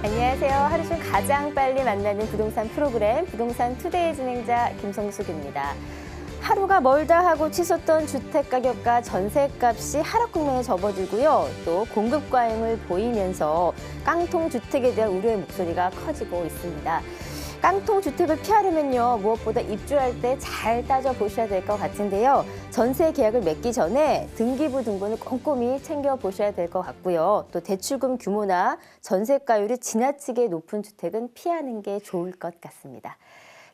안녕하세요. 하루 중 가장 빨리 만나는 부동산 프로그램 부동산 투데이 진행자 김성숙입니다. 하루가 멀다 하고 치솟던 주택가격과 전셋값이 하락국면에 접어들고요. 또 공급 과잉을 보이면서 깡통 주택에 대한 우려의 목소리가 커지고 있습니다. 깡통 주택을 피하려면요, 무엇보다 입주할 때 잘 따져보셔야 될 것 같은데요. 전세 계약을 맺기 전에 등기부 등본을 꼼꼼히 챙겨보셔야 될 것 같고요. 또 대출금 규모나 전세가율이 지나치게 높은 주택은 피하는 게 좋을 것 같습니다.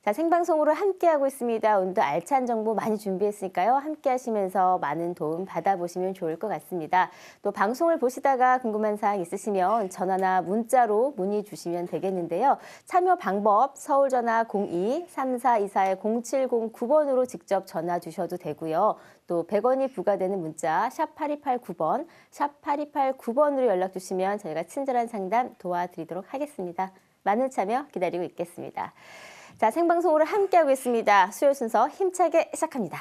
자, 생방송으로 함께하고 있습니다. 오늘도 알찬 정보 많이 준비했으니까요. 함께 하시면서 많은 도움 받아보시면 좋을 것 같습니다. 또 방송을 보시다가 궁금한 사항 있으시면 전화나 문자로 문의 주시면 되겠는데요. 참여 방법 서울전화 02-3424-0709번으로 직접 전화 주셔도 되고요. 또 100원이 부과되는 문자 샵 8289번, 샵 8289번으로 연락 주시면 저희가 친절한 상담 도와드리도록 하겠습니다. 많은 참여 기다리고 있겠습니다. 자, 생방송으로 함께하고 있습니다. 수요일 순서 힘차게 시작합니다.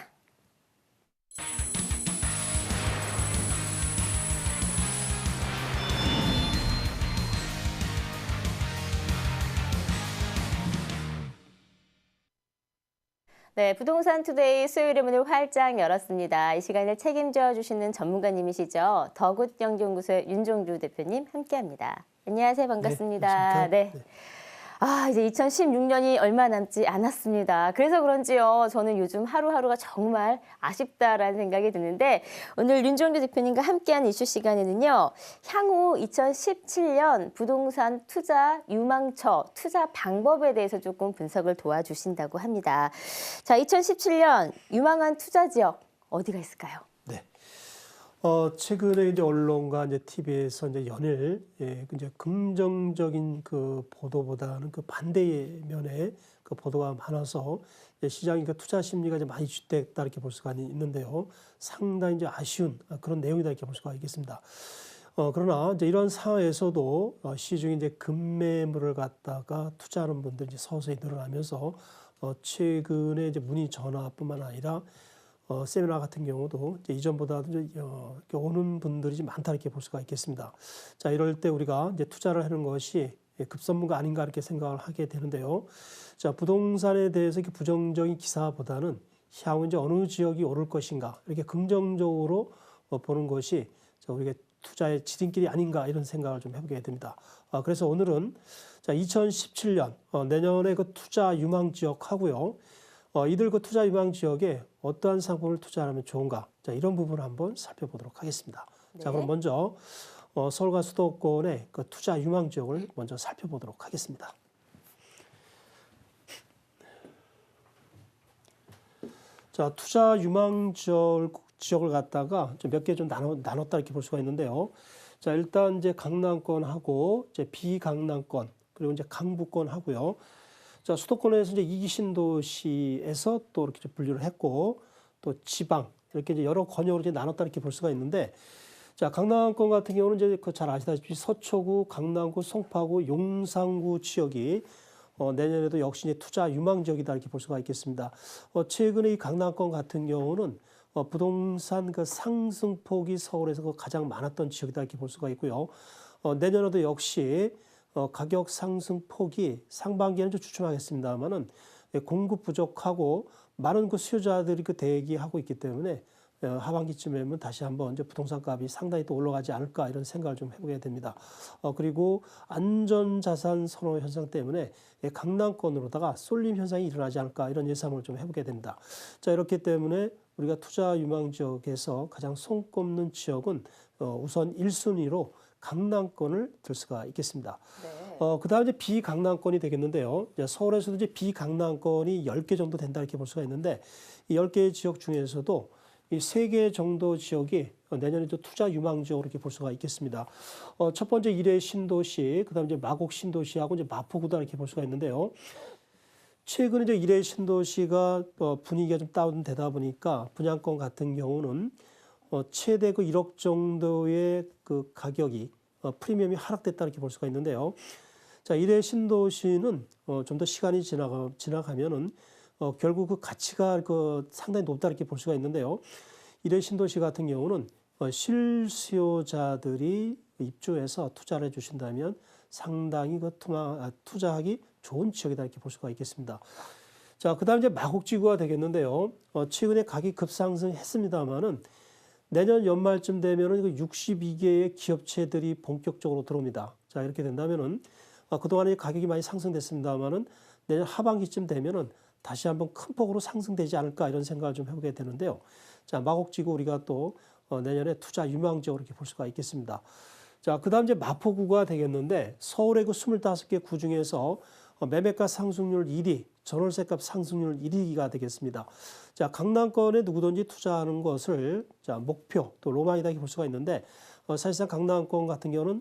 네, 부동산 투데이 수요일의 문을 활짝 열었습니다. 이 시간을 책임져 주시는 전문가님이시죠. 더굿영지연구소의 윤종주 대표님 함께합니다. 안녕하세요. 반갑습니다. 네. 이제 2016년이 얼마 남지 않았습니다. 그래서 그런지요, 저는 요즘 하루하루가 정말 아쉽다라는 생각이 드는데, 오늘 윤종주 대표님과 함께한 이슈 시간에는요, 향후 2017년 부동산 투자 유망처, 투자 방법에 대해서 조금 분석을 도와주신다고 합니다. 자, 2017년 유망한 투자 지역 어디가 있을까요? 최근에 이제 언론과 이제 TV에서 이제 연일 이제 긍정적인 그 보도보다는 그 반대의 면에 그 보도가 많아서 이제 시장이 그 투자 심리가 이제 많이 주택다 이렇게 볼 수가 있는데요. 상당히 이제 아쉬운 그런 내용이다 이렇게 볼 수가 있겠습니다. 그러나 이제 이런 상황에서도 시중에 이제 급매물을 갖다가 투자하는 분들이 이제 서서히 늘어나면서 최근에 이제 문의 전화뿐만 아니라 세미나 같은 경우도 이제 이전보다도 이제 오는 분들이 좀 많다 이렇게 볼 수가 있겠습니다. 자, 이럴 때 우리가 이제 투자를 하는 것이 급선무가 아닌가 이렇게 생각을 하게 되는데요. 자, 부동산에 대해서 이렇게 부정적인 기사보다는 향후 이제 어느 지역이 오를 것인가 이렇게 긍정적으로 보는 것이 우리가 투자의 지름길이 아닌가 이런 생각을 좀 해보게 됩니다. 그래서 오늘은 자, 2017년 내년에 그 투자 유망 지역 하고요. 이들 그 투자 유망 지역에 어떠한 상품을 투자하면 좋은가? 자, 이런 부분을 한번 살펴보도록 하겠습니다. 네. 자, 그럼 먼저 서울과 수도권의 그 투자 유망 지역을 먼저 살펴보도록 하겠습니다. 자, 투자 유망 지역을 갖다가 몇 개 좀 나눴다 이렇게 볼 수가 있는데요. 자, 일단 이제 강남권하고 이제 비강남권 그리고 이제 강북권 하고요. 자, 수도권에서 이제 2기 신도시에서 또 이렇게 분류를 했고, 또 지방, 이렇게 이제 여러 권역으로 이제 나눴다 이렇게 볼 수가 있는데, 자, 강남권 같은 경우는 이제 그 잘 아시다시피 서초구, 강남구, 송파구, 용산구 지역이 내년에도 역시 이제 투자 유망 지역이다 이렇게 볼 수가 있겠습니다. 최근에 이 강남권 같은 경우는 부동산 그 상승폭이 서울에서 그 가장 많았던 지역이다 이렇게 볼 수가 있고요. 내년에도 역시 가격 상승 폭이 상반기에는 좀 주춤하겠습니다만은 공급 부족하고 많은 그 수요자들이 그 대기하고 있기 때문에 하반기쯤에는 다시 한번 이제 부동산 값이 상당히 또 올라가지 않을까 이런 생각을 좀 해보게 됩니다. 그리고 안전자산 선호 현상 때문에 강남권으로다가 쏠림 현상이 일어나지 않을까 이런 예상을 좀 해보게 됩니다. 자, 이렇기 때문에 우리가 투자 유망 지역에서 가장 손꼽는 지역은 우선 1순위로 강남권을 들 수가 있겠습니다. 네. 그다음 이제 비강남권이 되겠는데요. 이제 서울에서도 이제 비강남권이 10개 정도 된다 이렇게 볼 수가 있는데 이 10개 지역 중에서도 이 3개 정도 지역이 내년에 또 투자 유망 지역으로 이렇게 볼 수가 있겠습니다. 첫 번째 일회 신도시, 그다음 이제 마곡 신도시하고 이제 마포구다 이렇게 볼 수가 있는데요. 최근에 이제 일회 신도시가 분위기가 좀 다운되다 보니까 분양권 같은 경우는 최대 그 1억 정도의 그 가격이 프리미엄이 하락됐다 이렇게 볼 수가 있는데요. 자, 일회 신도시는 좀 더 시간이 지나가면은 결국 그 가치가 그 상당히 높다 이렇게 볼 수가 있는데요. 일회 신도시 같은 경우는 실수요자들이 입주해서 투자를 해주신다면 상당히 투자하기 좋은 지역이다 이렇게 볼 수가 있겠습니다. 자, 그다음 이제 마곡지구가 되겠는데요. 최근에 가격이 급상승했습니다만은 내년 연말쯤 되면은 62개의 기업체들이 본격적으로 들어옵니다. 자, 이렇게 된다면은 그동안에 가격이 많이 상승됐습니다만은 내년 하반기쯤 되면은 다시 한번 큰 폭으로 상승되지 않을까 이런 생각을 좀 해보게 되는데요. 자, 마곡지구 우리가 또 내년에 투자 유망지역으로 이렇게 볼 수가 있겠습니다. 자, 그다음 이제 마포구가 되겠는데 서울의 그 25개 구 중에서 매매가 상승률 1위, 전월세값 상승률 1위가 되겠습니다. 자, 강남권에 누구든지 투자하는 것을 자, 목표 또 로망이다 이렇게 볼 수가 있는데 사실상 강남권 같은 경우는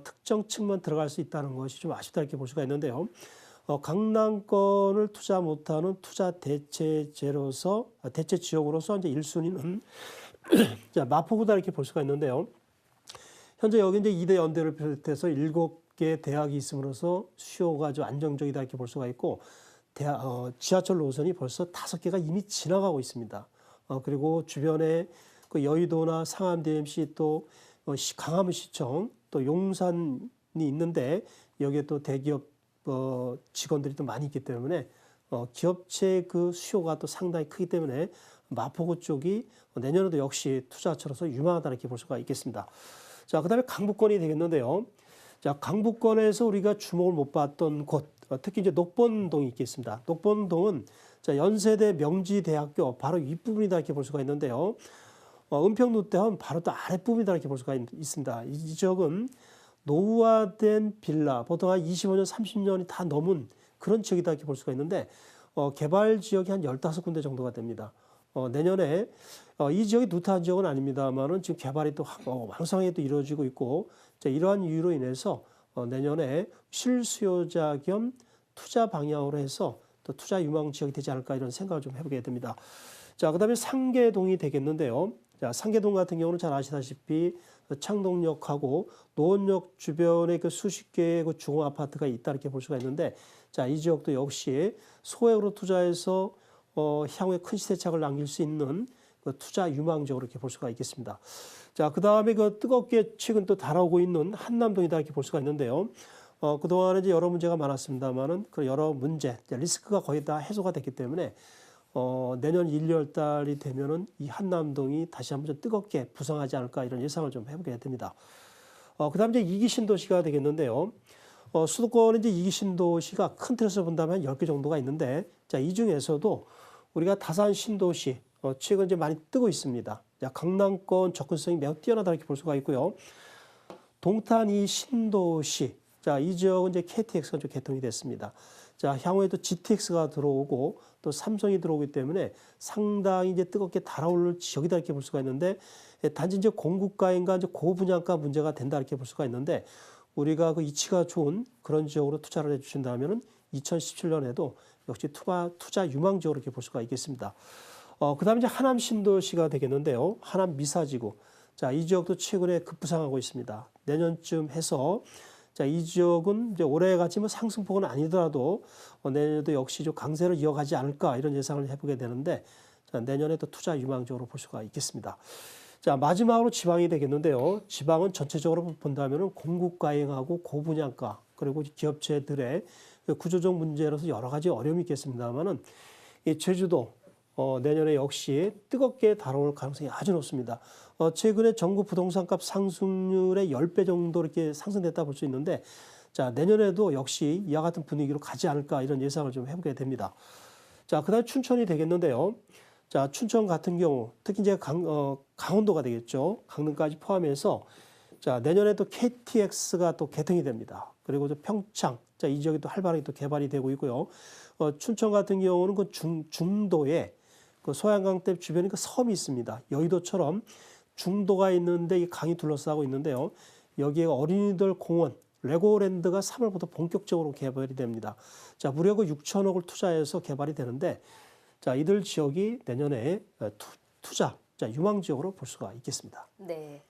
특정 층만 들어갈 수 있다는 것이 좀 아쉽다 이렇게 볼 수가 있는데요. 강남권을 투자 못하는 투자 대체제로서 대체 지역으로서 이제 1순위는 자, 마포구다 이렇게 볼 수가 있는데요. 현재 여기 이제 2대 연대를 비롯해서 7개 대학이 있음으로써 수요가 아주 안정적이다 이렇게 볼 수가 있고 지하철 노선이 벌써 5개가 이미 지나가고 있습니다. 그리고 주변에 그 여의도나 상암 DMC 또 강화문시청 또 용산이 있는데 여기에 또 대기업 직원들이 또 많이 있기 때문에 기업체 그 수요가 또 상당히 크기 때문에 마포구 쪽이 내년에도 역시 투자처로서 유망하다 이렇게 볼 수가 있겠습니다. 자, 그다음에 강북권이 되겠는데요. 자, 강북권에서 우리가 주목을 못 받던 곳, 특히 이제 녹본동이 있겠습니다. 녹본동은 자, 연세대 명지대학교 바로 윗부분이다 이렇게 볼 수가 있는데요. 은평로대원 바로 또 아랫부분이다 이렇게 볼 수가 있습니다. 이 지역은 노후화된 빌라, 보통 한 25년, 30년이 다 넘은 그런 지역이다 이렇게 볼 수가 있는데 개발 지역이 한 15군데 정도가 됩니다. 내년에 이 지역이 누타한 지역은 아닙니다만은 지금 개발이 또 왕성하게 또 이루어지고 있고 이러한 이유로 인해서 내년에 실수요자 겸 투자 방향으로 해서 또 투자 유망 지역이 되지 않을까 이런 생각을 좀 해보게 됩니다. 자, 그다음에 상계동이 되겠는데요. 자, 상계동 같은 경우는 잘 아시다시피 창동역하고 노원역 주변에 그 수십 개의 그 중공 아파트가 있다 이렇게 볼 수가 있는데 자, 이 지역도 역시 소액으로 투자해서 향후에 큰 시세착을 남길 수 있는 그 투자 유망지역으로 이렇게 볼 수가 있겠습니다. 자, 그 다음에 그 뜨겁게 최근 또 달아오고 있는 한남동이다 이렇게 볼 수가 있는데요. 그동안에 이제 여러 문제가 많았습니다만은 그 여러 문제, 리스크가 거의 다 해소가 됐기 때문에 내년 1, 2월 달이 되면은 이 한남동이 다시 한번 좀 뜨겁게 부상하지 않을까 이런 예상을 좀 해보게 됩니다. 그 다음 이제 2기 신도시가 되겠는데요. 수도권은 이제 2기 신도시가 큰 틀에서 본다면 10개 정도가 있는데 자, 이 중에서도 우리가 다산 신도시 최근 이제 많이 뜨고 있습니다. 자, 강남권 접근성이 매우 뛰어나다 이렇게 볼 수가 있고요. 동탄 이 신도시, 자, 이 지역은 이제 KTX가 좀 개통이 됐습니다. 자, 향후에도 GTX가 들어오고 또 삼성이 들어오기 때문에 상당히 이제 뜨겁게 달아오를 지역이다 이렇게 볼 수가 있는데 단지 이제 공급가인가 이제 고분양가 문제가 된다 이렇게 볼 수가 있는데 우리가 그 이치가 좋은 그런 지역으로 투자를 해주신다면은 2017년에도 역시 투자 유망지역으로 이렇게 볼 수가 있겠습니다. 그다음에 이제 하남 신도시가 되겠는데요. 하남 미사지구. 자, 이 지역도 최근에 급부상하고 있습니다. 내년쯤 해서 자, 이 지역은 이제 올해같이 뭐 상승폭은 아니더라도 내년에도 역시 좀 강세를 이어가지 않을까 이런 예상을 해보게 되는데 자, 내년에 또 투자 유망지역으로 볼 수가 있겠습니다. 자, 마지막으로 지방이 되겠는데요. 지방은 전체적으로 본다면은 공급가행하고 고분양가 그리고 기업체들의 구조적 문제로서 여러 가지 어려움이 있겠습니다만은 이 제주도 내년에 역시 뜨겁게 달아올 가능성이 아주 높습니다. 최근에 전국 부동산값 상승률의 10배 정도 이렇게 상승됐다 볼 수 있는데 자, 내년에도 역시 이와 같은 분위기로 가지 않을까 이런 예상을 좀 해보게 됩니다. 자, 그다음 춘천이 되겠는데요. 자, 춘천 같은 경우 특히 이제 강원도가 되겠죠. 강릉까지 포함해서 자, 내년에 또 KTX가 또 개통이 됩니다. 그리고 또 평창, 자, 이 지역이 또 활발하게 또 개발이 되고 있고요. 춘천 같은 경우는 그 중도에 그 소양강댐 주변에 그 섬이 있습니다. 여의도처럼 중도가 있는데 이 강이 둘러싸고 있는데요. 여기에 어린이들 공원, 레고랜드가 3월부터 본격적으로 개발이 됩니다. 자, 무려 그 6천억을 투자해서 개발이 되는데 자, 이들 지역이 내년에 투자, 자, 유망 지역으로 볼 수가 있겠습니다. 네.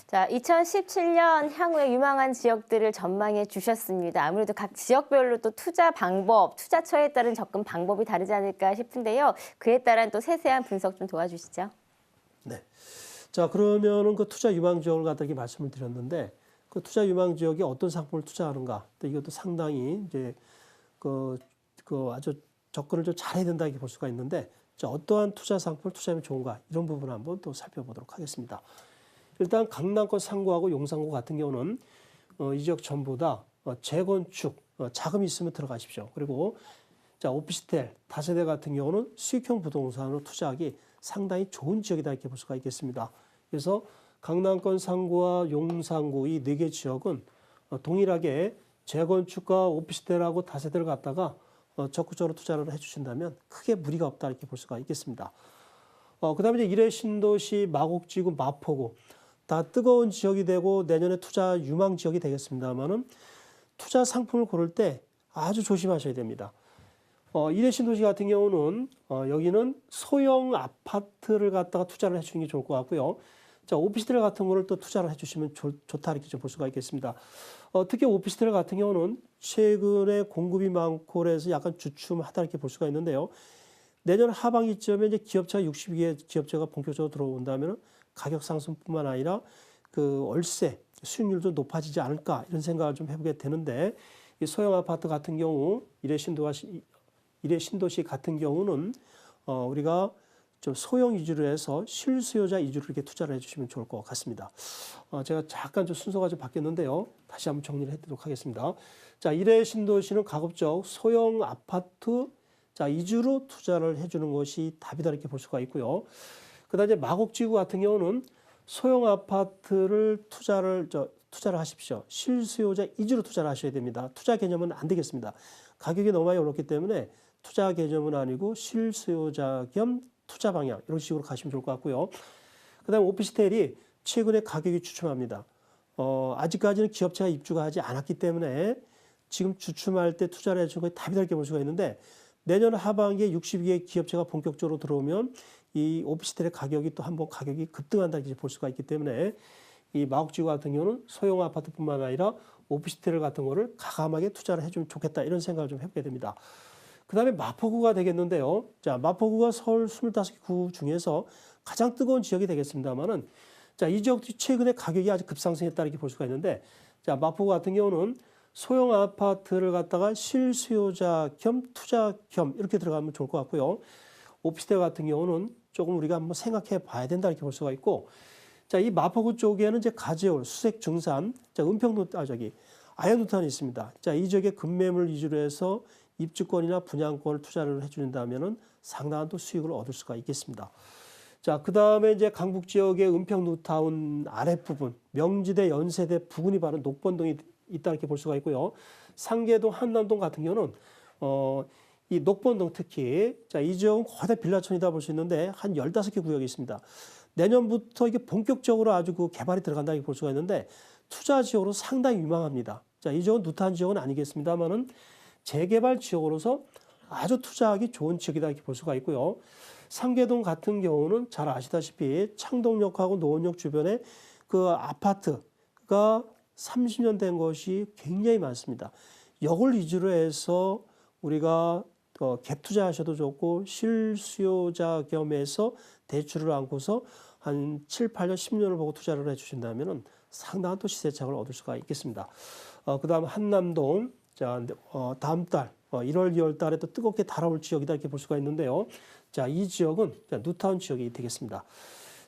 자, 2017년 향후에 유망한 지역들을 전망해 주셨습니다. 아무래도 각 지역별로 또 투자 방법, 투자처에 따른 접근 방법이 다르지 않을까 싶은데요. 그에 따른 또 세세한 분석 좀 도와주시죠. 네. 자, 그러면은 그 투자 유망 지역을 갖다 이렇게 말씀을 드렸는데 그 투자 유망 지역에 어떤 상품을 투자하는가. 또 이것도 상당히 이제 아주 접근을 좀 잘해야 된다 이렇게 볼 수가 있는데, 자, 어떠한 투자 상품을 투자하면 좋은가 이런 부분을 한번 또 살펴보도록 하겠습니다. 일단 강남권 상구하고 용산구 같은 경우는 이 지역 전부 다 재건축 자금이 있으면 들어가십시오. 그리고 자, 오피스텔 다세대 같은 경우는 수익형 부동산으로 투자하기 상당히 좋은 지역이다 이렇게 볼 수가 있겠습니다. 그래서 강남권 상구와 용산구 이 네 개 지역은 동일하게 재건축과 오피스텔하고 다세대를 갖다가 적극적으로 투자를 해주신다면 크게 무리가 없다 이렇게 볼 수가 있겠습니다. 그다음에 이제 일회 신도시, 마곡지구, 마포구 다 뜨거운 지역이 되고 내년에 투자 유망 지역이 되겠습니다만은 투자 상품을 고를 때 아주 조심하셔야 됩니다. 일회 신도시 같은 경우는 여기는 소형 아파트를 갖다가 투자를 해주는 게 좋을 것 같고요. 자, 오피스텔 같은 거를 또 투자를 해주시면 좋다 이렇게 좀 볼 수가 있겠습니다. 특히 오피스텔 같은 경우는 최근에 공급이 많고 그래서 약간 주춤하다 이렇게 볼 수가 있는데요. 내년 하반기쯤에 이제 기업체가 62개 기업체가 본격적으로 들어온다면 가격 상승뿐만 아니라 그 월세 수익률도 높아지지 않을까 이런 생각을 좀 해보게 되는데, 이 소형 아파트 같은 경우 일회 신도시 같은 경우는 우리가 좀 소형 위주로 해서 실수요자 위주로 이렇게 투자를 해주시면 좋을 것 같습니다. 제가 잠깐 좀 순서가 좀 바뀌었는데요. 다시 한번 정리를 해드리도록 하겠습니다. 자, 일회 신도시는 가급적 소형 아파트 자, 위주로 투자를 해주는 것이 답이다 이렇게 볼 수가 있고요. 그다음에 마곡지구 같은 경우는 소형 아파트를 투자를 하십시오. 실수요자 위주로 투자를 하셔야 됩니다. 투자 개념은 안 되겠습니다. 가격이 너무 많이 올랐기 때문에 투자 개념은 아니고 실수요자 겸 투자 방향 이런 식으로 가시면 좋을 것 같고요. 그다음에 오피스텔이 최근에 가격이 주춤합니다. 아직까지는 기업체가 입주가 하지 않았기 때문에 지금 주춤할 때 투자를 해주는 것이 답이다 이렇게 볼 수가 있는데, 내년 하반기에 62개 기업체가 본격적으로 들어오면 이 오피스텔의 가격이 또 한번 가격이 급등한다 이렇게 볼 수가 있기 때문에 이 마곡지구 같은 경우는 소형 아파트뿐만 아니라 오피스텔 같은 거를 가감하게 투자를 해주면 좋겠다 이런 생각을 좀 해보게 됩니다. 그 다음에 마포구가 되겠는데요. 자, 마포구가 서울 25구 중에서 가장 뜨거운 지역이 되겠습니다만은, 자, 이 지역도 최근에 가격이 아주 급상승했다 이렇게 볼 수가 있는데, 자, 마포구 같은 경우는 소형 아파트를 갖다가 실수요자 겸 투자 겸 이렇게 들어가면 좋을 것 같고요. 오피스텔 같은 경우는 조금 우리가 한번 생각해 봐야 된다 이렇게 볼 수가 있고, 자, 이 마포구 쪽에는 이제 가재울, 수색 증산, 자, 아현노탄이 있습니다. 자, 이 지역에 급매물 위주로 해서 입주권이나 분양권을 투자를 해준다면은 상당한 또 수익을 얻을 수가 있겠습니다. 자, 그 다음에 이제 강북 지역의 은평 뉴타운 아랫부분, 명지대, 연세대 부근이 바로 녹번동이 있다 이렇게 볼 수가 있고요. 상계동, 한남동 같은 경우는 이 녹번동 특히 자, 이 지역은 거대 빌라촌이다 볼 수 있는데 한 15개 구역이 있습니다. 내년부터 이게 본격적으로 아주 그 개발이 들어간다 이렇게 볼 수가 있는데 투자 지역으로 상당히 유망합니다. 자, 이 지역은 누탄 지역은 아니겠습니다만은 재개발 지역으로서 아주 투자하기 좋은 지역이다 이렇게 볼 수가 있고요. 상계동 같은 경우는 잘 아시다시피 창동역하고 노원역 주변에 그 아파트가 30년 된 것이 굉장히 많습니다. 역을 위주로 해서 우리가 갭 투자하셔도 좋고 실수요자 겸해서 대출을 안고서 한 7, 8년, 10년을 보고 투자를 해주신다면 상당한 또 시세차익을 얻을 수가 있겠습니다. 그 다음 한남동, 자, 다음 달 1월, 2월 달에 또 뜨겁게 달아올 지역이다 이렇게 볼 수가 있는데요. 자, 이 지역은 뉴타운 지역이 되겠습니다.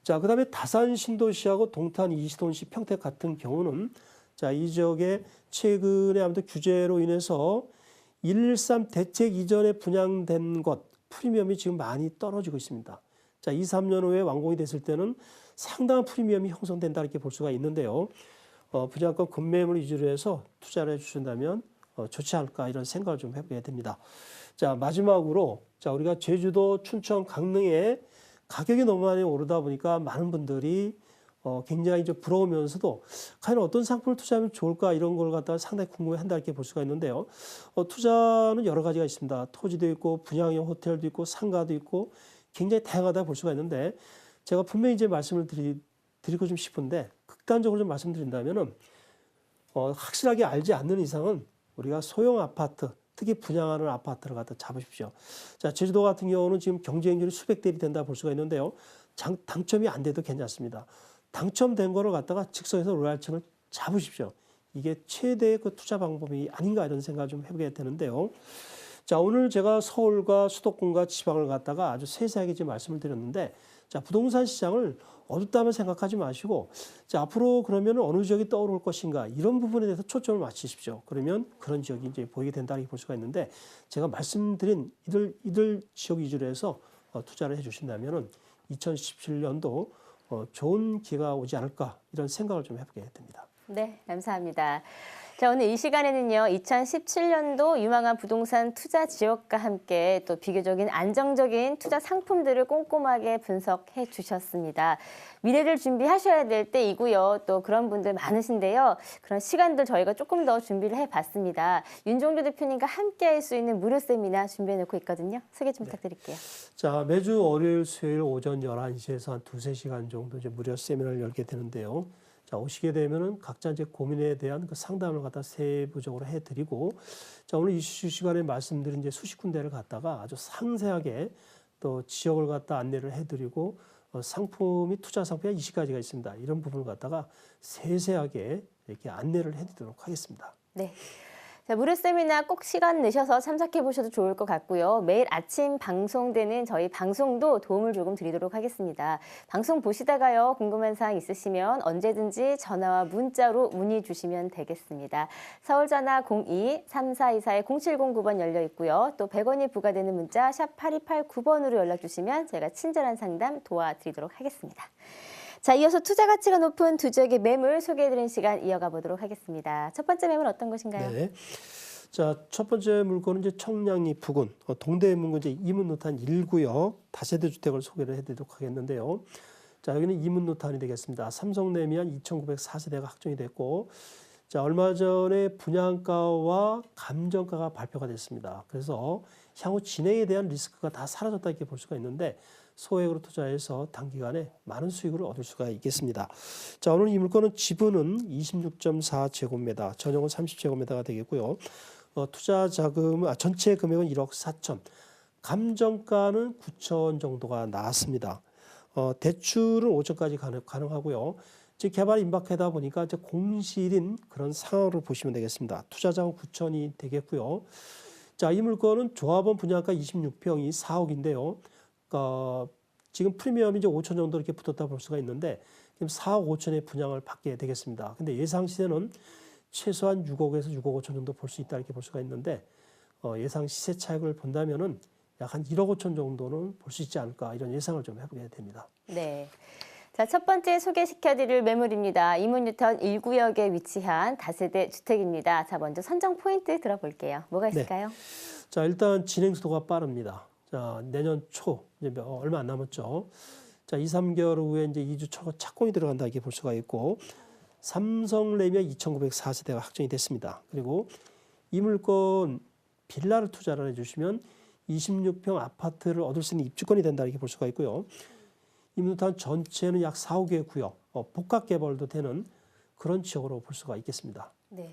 자, 그 다음에 다산 신도시하고 동탄 이시돈시 평택 같은 경우는 자, 이 지역에 최근에 아무튼 규제로 인해서 113 대책 이전에 분양된 것 프리미엄이 지금 많이 떨어지고 있습니다. 자, 2, 3년 후에 완공이 됐을 때는 상당한 프리미엄이 형성된다 이렇게 볼 수가 있는데요. 분양권 급매물 위주로 해서 투자를 해주신다면 좋지 않을까 이런 생각을 좀 해보게 됩니다. 자, 마지막으로 자, 우리가 제주도, 춘천, 강릉에 가격이 너무 많이 오르다 보니까 많은 분들이 굉장히 좀 부러우면서도 과연 어떤 상품을 투자하면 좋을까 이런 걸 갖다가 상당히 궁금해한다 이렇게 볼 수가 있는데요. 투자는 여러 가지가 있습니다. 토지도 있고 분양형 호텔도 있고 상가도 있고 굉장히 다양하다 볼 수가 있는데, 제가 분명히 이제 말씀을 드리고 좀 싶은데 극단적으로 좀 말씀드린다면은 확실하게 알지 않는 이상은 우리가 소형 아파트, 특히 분양하는 아파트를 갖다 잡으십시오. 자, 제주도 같은 경우는 지금 경쟁률이 수백 대일이 된다 볼 수가 있는데요. 당첨이 안 돼도 괜찮습니다. 당첨된 거를 갖다가 즉석에서 로얄층을 잡으십시오. 이게 최대의 그 투자 방법이 아닌가 이런 생각을 좀 해보게 되는데요. 자, 오늘 제가 서울과 수도권과 지방을 갖다가 아주 세세하게 지금 말씀을 드렸는데, 자, 부동산 시장을 어둡다면 생각하지 마시고, 자, 앞으로 그러면 어느 지역이 떠오를 것인가, 이런 부분에 대해서 초점을 맞추십시오. 그러면 그런 지역이 이제 보이게 된다고 볼 수가 있는데, 제가 말씀드린 이들 지역 위주로 해서 투자를 해 주신다면은 2017년도 좋은 기회가 오지 않을까, 이런 생각을 좀 해보게 됩니다. 네, 감사합니다. 자, 오늘 이 시간에는요, 2017년도 유망한 부동산 투자 지역과 함께 또 비교적인 안정적인 투자 상품들을 꼼꼼하게 분석해 주셨습니다. 미래를 준비하셔야 될 때이고요. 또 그런 분들 많으신데요. 그런 시간들 저희가 조금 더 준비를 해봤습니다. 윤종주 대표님과 함께 할 수 있는 무료 세미나 준비해 놓고 있거든요. 소개 좀 부탁드릴게요. 자, 매주 월요일, 수요일 오전 11시에서 한 2~3시간 정도 이제 무료 세미나를 열게 되는데요. 자, 오시게 되면은 각자 이제 고민에 대한 그 상담을 갖다 세부적으로 해드리고, 자, 오늘 이슈 시간에 말씀드린 이제 수십 군데를 갖다가 아주 상세하게 또 지역을 갖다 안내를 해드리고, 상품이 투자 상품이 20가지가 있습니다. 이런 부분을 갖다가 세세하게 이렇게 안내를 해드리도록 하겠습니다. 네. 자, 무료 세미나 꼭 시간 내셔서 참석해 보셔도 좋을 것 같고요. 매일 아침 방송되는 저희 방송도 도움을 조금 드리도록 하겠습니다. 방송 보시다가요, 궁금한 사항 있으시면 언제든지 전화와 문자로 문의 주시면 되겠습니다. 서울 전화 02-3424-0709번 열려 있고요. 또 100원이 부과되는 문자 샵 8289번으로 연락 주시면 제가 친절한 상담 도와드리도록 하겠습니다. 자, 이어서 투자 가치가 높은 두 지역의 매물 소개해드리는 시간 이어가 보도록 하겠습니다. 첫 번째 매물 어떤 것인가요? 네. 자, 첫 번째 물건은 이제 청량리 부근 동대문구 이제 이문노탄 1구역 다세대 주택을 소개를 해드리도록 하겠는데요. 자, 여기는 이문노탄이 되겠습니다. 삼성레미안 2,904세대가 확정이 됐고, 자, 얼마 전에 분양가와 감정가가 발표가 됐습니다. 그래서 향후 진행에 대한 리스크가 다 사라졌다 이렇게 볼 수가 있는데, 소액으로 투자해서 단기간에 많은 수익을 얻을 수가 있겠습니다. 자, 오늘 이 물건은 지분은 26.4제곱미터, 전용은 30제곱미터가 되겠고요. 투자 자금, 전체 금액은 1억 4천, 감정가는 9천 정도가 나왔습니다. 대출은 5천까지 가능하고요. 이제 개발 임박하다 보니까 이제 공실인 그런 상황으로 보시면 되겠습니다. 투자 자금 9천이 되겠고요. 자, 이 물건은 조합원 분양가 26평이 4억인데요. 지금 프리미엄이 이제 5천 정도 이렇게 붙었다 볼 수가 있는데, 지금 4억 5천의 분양을 받게 되겠습니다. 근데 예상 시세는 최소한 6억에서 6억 5천 정도 볼 수 있다 이렇게 볼 수가 있는데, 예상 시세 차익을 본다면은 약 한 1억 5천 정도는 볼 수 있지 않을까, 이런 예상을 좀 해보게 됩니다. 네. 자, 첫 번째 소개시켜드릴 매물입니다. 이문뉴타운 1구역에 위치한 다세대 주택입니다. 자, 먼저 선정 포인트 들어볼게요. 뭐가 있을까요? 네. 자, 일단 진행 속도가 빠릅니다. 자, 내년 초, 이제 얼마 안 남았죠. 자, 2~3개월 후에 이제 2주 착공이 들어간다 이렇게 볼 수가 있고, 삼성레미안 2,904세대가 확정이 됐습니다. 그리고 이 물건 빌라를 투자를 해주시면 26평 아파트를 얻을 수 있는 입주권이 된다 이렇게 볼 수가 있고요. 이문뉴타운 전체는 약 4~5개의 구역, 복합 개발도 되는 그런 지역으로 볼 수가 있겠습니다. 네.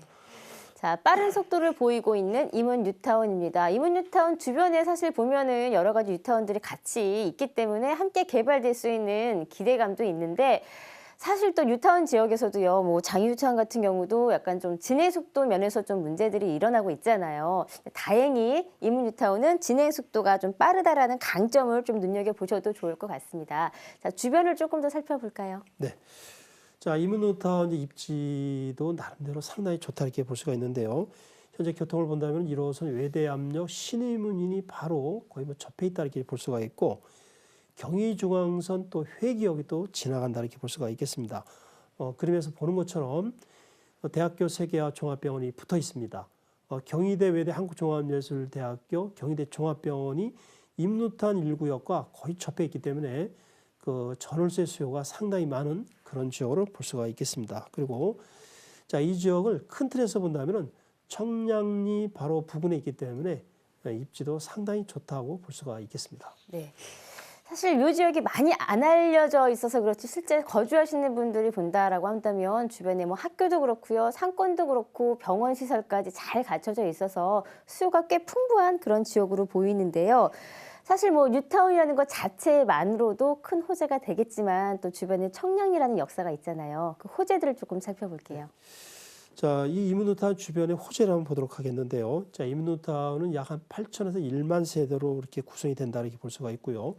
자, 빠른 속도를 보이고 있는 이문뉴타운입니다. 이문뉴타운 주변에 사실 보면은 여러 가지 뉴타운들이 같이 있기 때문에 함께 개발될 수 있는 기대감도 있는데, 사실 또 뉴타운 지역에서도요, 뭐 장유타운 같은 경우도 약간 좀 진행 속도 면에서 좀 문제들이 일어나고 있잖아요. 다행히 이문뉴타운은 진행 속도가 좀 빠르다라는 강점을 좀 눈여겨보셔도 좋을 것 같습니다. 자, 주변을 조금 더 살펴볼까요? 네. 자, 이문노타운 입지도 나름대로 상당히 좋다 이렇게 볼 수가 있는데요. 현재 교통을 본다면 1호선 외대암역 신의문인이 바로 거의 뭐 접해 있다 이렇게 볼 수가 있고, 경의중앙선 또 회기역이 또 지나간다 이렇게 볼 수가 있겠습니다. 그림에서 보는 것처럼 대학교 3개와 종합병원이 붙어 있습니다. 경희대 외대 한국종합예술대학교 경희대 종합병원이 이문노타운 1구역과 거의 접해 있기 때문에 그 전월세 수요가 상당히 많은 그런 지역으로 볼 수가 있겠습니다. 그리고 자, 이 지역을 큰 틀에서 본다면은 청량리 바로 부근에 있기 때문에 입지도 상당히 좋다고 볼 수가 있겠습니다. 네. 사실 이 지역이 많이 안 알려져 있어서 그렇지, 실제 거주하시는 분들이 본다라고 한다면 주변에 뭐 학교도 그렇고요, 상권도 그렇고 병원 시설까지 잘 갖춰져 있어서 수요가 꽤 풍부한 그런 지역으로 보이는데요. 사실 뭐 뉴타운이라는 것 자체만으로도 큰 호재가 되겠지만 또 주변에 청량리라는 역사가 있잖아요. 그 호재들을 조금 살펴볼게요. 자, 이 이민뉴타운 주변의 호재를 한번 보도록 하겠는데요. 자, 이민뉴타운은 약 한 8천에서 1만 세대로 이렇게 구성이 된다 이렇게 볼 수가 있고요.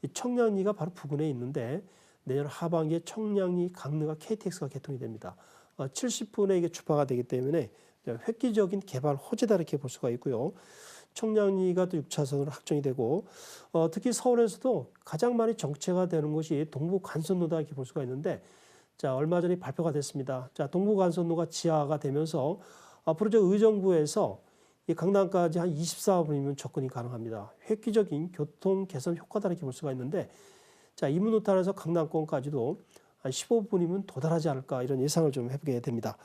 이 청량리가 바로 부근에 있는데 내년 하반기에 청량리 강릉과 KTX가 개통이 됩니다. 70분에 이게 주파가 되기 때문에 획기적인 개발 호재다 이렇게 볼 수가 있고요. 청량리가 또 6차선으로 확정이 되고 특히 서울에서도 가장 많이 정체가 되는 곳이 동부간선로다 이렇게 볼 수가 있는데 자, 얼마 전에 발표가 됐습니다. 자, 동부간선로가 지하가 되면서 앞으로 저 의정부에서 이 강남까지 한 24분이면 접근이 가능합니다. 획기적인 교통 개선 효과다 이렇게 볼 수가 있는데 자, 이민뉴타운에서 강남권까지도 한 15분이면 도달하지 않을까 이런 예상을 좀 해보게 됩니다.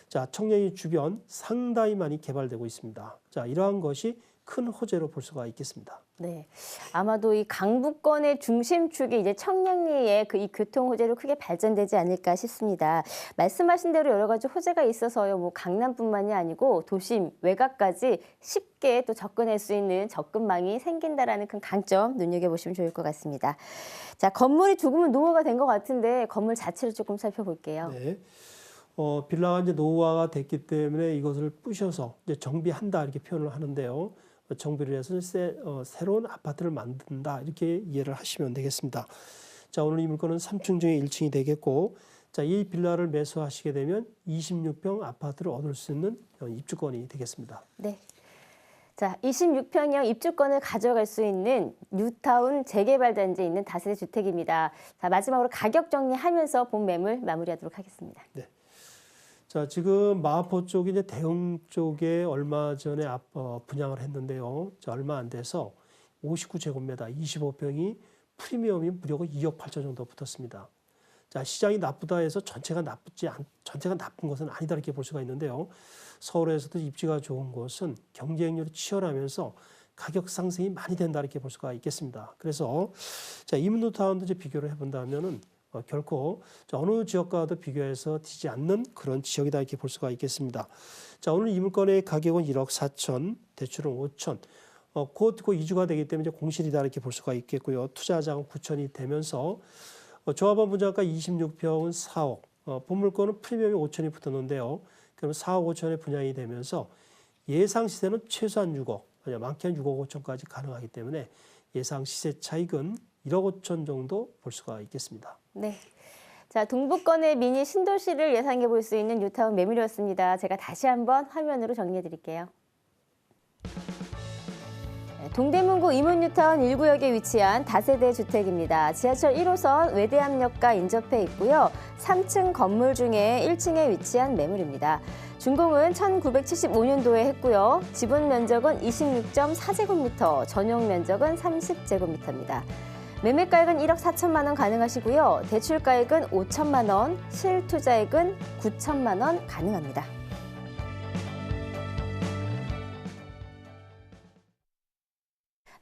자, 청량리 주변 상당히 많이 개발되고 있습니다. 자, 이러한 것이 큰 호재로 볼 수가 있겠습니다. 네, 아마도 이 강북권의 중심축이 이제 청량리의 그 이 교통 호재로 크게 발전되지 않을까 싶습니다. 말씀하신 대로 여러 가지 호재가 있어서요. 뭐 강남뿐만이 아니고 도심 외곽까지 쉽게 또 접근할 수 있는 접근망이 생긴다라는 큰 강점 눈여겨보시면 좋을 것 같습니다. 자, 건물이 조금은 노후가 된 것 같은데 건물 자체를 조금 살펴볼게요. 네. 빌라가 이제 노후화가 됐기 때문에 이것을 부셔서 이제 정비한다 이렇게 표현을 하는데요. 정비를 해서 새로운 아파트를 만든다 이렇게 이해를 하시면 되겠습니다. 자, 오늘 이 물건은 3층 중에 1층이 되겠고, 자, 이 빌라를 매수하시게 되면 26평 아파트를 얻을 수 있는 입주권이 되겠습니다. 네. 자, 26평형 입주권을 가져갈 수 있는 뉴타운 재개발 단지에 있는 다세대 주택입니다. 자, 마지막으로 가격 정리하면서 본 매물 마무리하도록 하겠습니다. 네. 자, 지금 마포 쪽이 이제 대흥 쪽에 얼마 전에 분양을 했는데요. 자, 얼마 안 돼서 59제곱미터 25평이 프리미엄이 무려 2억 8천 정도 붙었습니다. 자, 시장이 나쁘다 해서 전체가 나쁜 것은 아니다 이렇게 볼 수가 있는데요. 서울에서도 입지가 좋은 곳은 경쟁률이 치열하면서 가격 상승이 많이 된다 이렇게 볼 수가 있겠습니다. 그래서 자, 이민뉴타운도 이제 비교를 해본다면은 결코 어느 지역과도 비교해서 지지 않는 그런 지역이다 이렇게 볼 수가 있겠습니다. 자, 오늘 이 물건의 가격은 1억 4천, 대출은 5천. 곧 이주가 되기 때문에 이제 공실이다 이렇게 볼 수가 있겠고요. 투자 자금 9천이 되면서 조합원 분양가 26평은 4억. 본 물건은 프리미엄이 5천이 붙었는데요. 그럼 4억 5천에 분양이 되면서 예상 시세는 최소한 6억, 많게는 6억 5천까지 가능하기 때문에 예상 시세 차익은 1억 5천 정도 볼 수가 있겠습니다. 네. 자, 동부권의 미니 신도시를 예상해 볼 수 있는 뉴타운 매물이었습니다. 제가 다시 한번 화면으로 정리해 드릴게요. 동대문구 이문뉴타운 1구역에 위치한 다세대 주택입니다. 지하철 1호선 외대암역과 인접해 있고요. 3층 건물 중에 1층에 위치한 매물입니다. 준공은 1975년도에 했고요. 지분 면적은 26.4제곱미터, 전용 면적은 30제곱미터입니다. 매매가액은 1억 4천만 원 가능하시고요. 대출가액은 5천만 원, 실투자액은 9천만 원 가능합니다.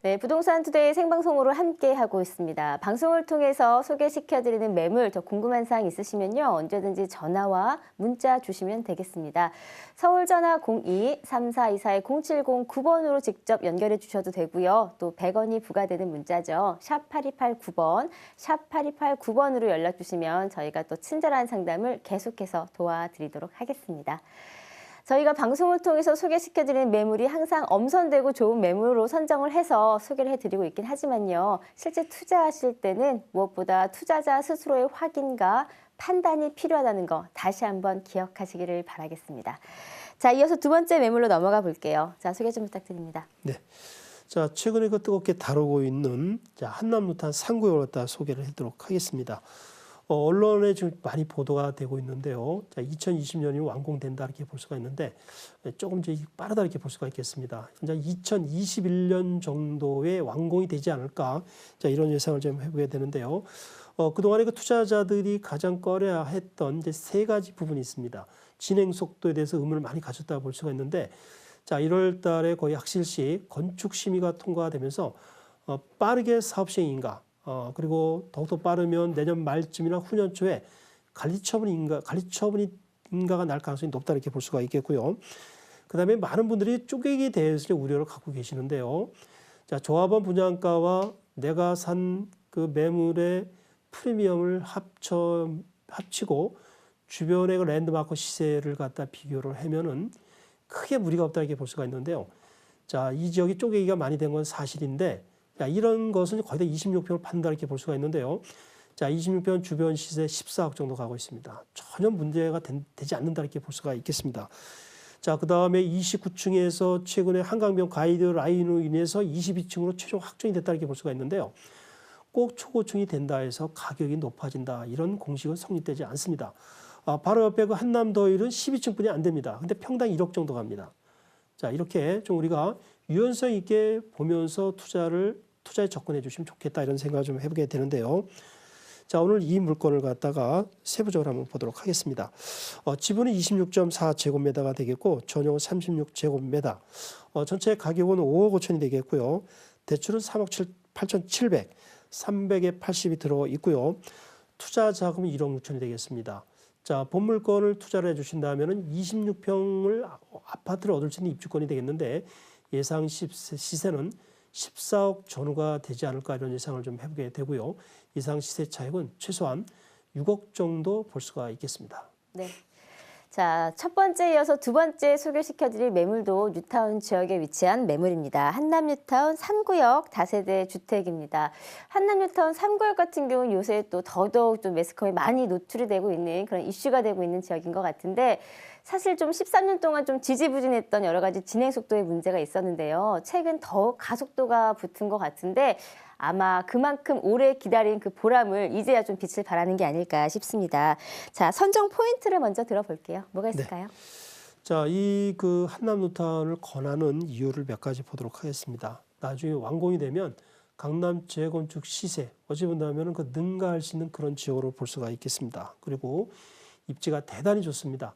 네, 부동산 투데이 생방송으로 함께하고 있습니다. 방송을 통해서 소개시켜드리는 매물 더 궁금한 사항 있으시면요. 언제든지 전화와 문자 주시면 되겠습니다. 서울 전화 02-3424-0709번으로 직접 연결해 주셔도 되고요. 또 100원이 부과되는 문자죠. 샵 8289번, 샵 8289번으로 연락 주시면 저희가 또 친절한 상담을 계속해서 도와드리도록 하겠습니다. 저희가 방송을 통해서 소개시켜드리는 매물이 항상 엄선되고 좋은 매물로 선정을 해서 소개를 해드리고 있긴 하지만요. 실제 투자하실 때는 무엇보다 투자자 스스로의 확인과 판단이 필요하다는 거 다시 한번 기억하시기를 바라겠습니다. 자, 이어서 두 번째 매물로 넘어가 볼게요. 자, 소개 좀 부탁드립니다. 네. 자, 최근에 뜨겁게 다루고 있는 한남뉴타운 3구역을 갖다 소개를 해드리도록 하겠습니다. 언론에 좀 많이 보도가 되고 있는데요. 자, 2020년이 완공된다 이렇게 볼 수가 있는데 조금 이제 빠르다 이렇게 볼 수가 있겠습니다. 현재 2021년 정도에 완공이 되지 않을까, 자, 이런 예상을 좀 해보게 되는데요. 그동안에 그 투자자들이 가장 꺼려했던 이제 세 가지 부분이 있습니다. 진행 속도에 대해서 의문을 많이 가졌다 볼 수가 있는데, 자, 1월 달에 거의 확실시 건축 심의가 통과되면서 빠르게 사업 시행인가, 그리고 더욱더 빠르면 내년 말쯤이나 후년 초에 관리처분이 인가가 날 가능성이 높다 이렇게 볼 수가 있겠고요. 그다음에 많은 분들이 쪼개기에 대해서 우려를 갖고 계시는데요. 자, 조합원 분양가와 내가 산 그 매물의 프리미엄을 합치고 주변의 그 랜드마크 시세를 갖다 비교를 하면은 크게 무리가 없다 이렇게 볼 수가 있는데요. 자, 이 지역이 쪼개기가 많이 된 건 사실인데, 자, 이런 것은 거의 다 26평을 판다 이렇게 볼 수가 있는데요. 자, 26평 주변 시세 14억 정도 가고 있습니다. 전혀 문제가 되지 않는다 이렇게 볼 수가 있겠습니다. 자, 그 다음에 29층에서 최근에 한강변 가이드라인으로 인해서 22층으로 최종 확정이 됐다 이렇게 볼 수가 있는데요. 꼭 초고층이 된다 해서 가격이 높아진다 이런 공식은 성립되지 않습니다. 바로 옆에 그 한남더일은 12층뿐이 안 됩니다. 근데 평당 1억 정도 갑니다. 자, 이렇게 좀 우리가 유연성 있게 보면서 투자에 접근해 주시면 좋겠다 이런 생각을 좀 해보게 되는데요. 자, 오늘 이 물건을 갖다가 세부적으로 한번 보도록 하겠습니다. 지분은 26.4제곱미터가 되겠고 전용은 36제곱미터. 전체 가격은 5억 5천이 되겠고요. 대출은 3억 8,700, 300에 80이 들어 있고요. 투자 자금은 1억 6천이 되겠습니다. 자, 본물건을 투자를 해주신다면 26평을 아파트를 얻을 수 있는 입주권이 되겠는데 예상 시세는 14억 전후가 되지 않을까 이런 예상을 좀 해보게 되고요. 예상 시세 차익은 최소한 6억 정도 볼 수가 있겠습니다. 네. 자, 첫 번째 이어서 두 번째 소개시켜드릴 매물도 뉴타운 지역에 위치한 매물입니다. 한남 뉴타운 3구역 다세대 주택입니다. 한남 뉴타운 3구역 같은 경우는 요새 또 더더욱 좀 매스컴에 많이 노출이 되고 있는 그런 이슈가 되고 있는 지역인 것 같은데 사실 좀 13년 동안 좀 지지부진했던 여러 가지 진행 속도에 문제가 있었는데요. 최근 더 가속도가 붙은 것 같은데 아마 그만큼 오래 기다린 그 보람을 이제야 좀 빛을 발하는 게 아닐까 싶습니다. 자, 선정 포인트를 먼저 들어볼게요. 뭐가 있을까요? 네. 자, 이 그 한남 뉴타운을 권하는 이유를 몇 가지 보도록 하겠습니다. 나중에 완공이 되면 강남 재건축 시세 어찌 본다면 그 능가할 수 있는 그런 지역으로 볼 수가 있겠습니다. 그리고 입지가 대단히 좋습니다.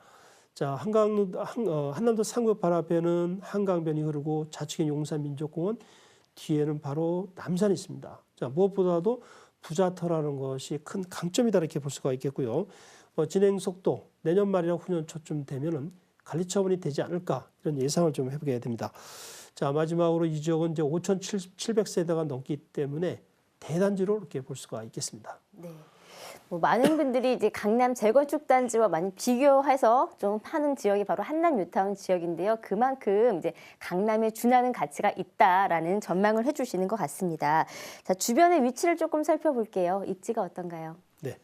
자, 한남도 상구역 바로 앞에는 한강변이 흐르고 좌측엔 용산민족공원, 뒤에는 바로 남산이 있습니다. 자, 무엇보다도 부자터라는 것이 큰 강점이다 이렇게 볼 수가 있겠고요. 진행 속도 내년 말이나 후년 초쯤 되면은 관리 처분이 되지 않을까 이런 예상을 좀 해보게 됩니다. 자, 마지막으로 이 지역은 이제 5,700세대가 넘기 때문에 대단지로 이렇게 볼 수가 있겠습니다. 네. 뭐 많은 분들이 이제 강남 재건축 단지와 많이 비교해서 좀 하는 지역이 바로 한남 뉴타운 지역인데요. 그만큼 이제 강남에 준하는 가치가 있다라는 전망을 해주시는 것 같습니다. 자, 주변의 위치를 조금 살펴볼게요. 입지가 어떤가요? 네.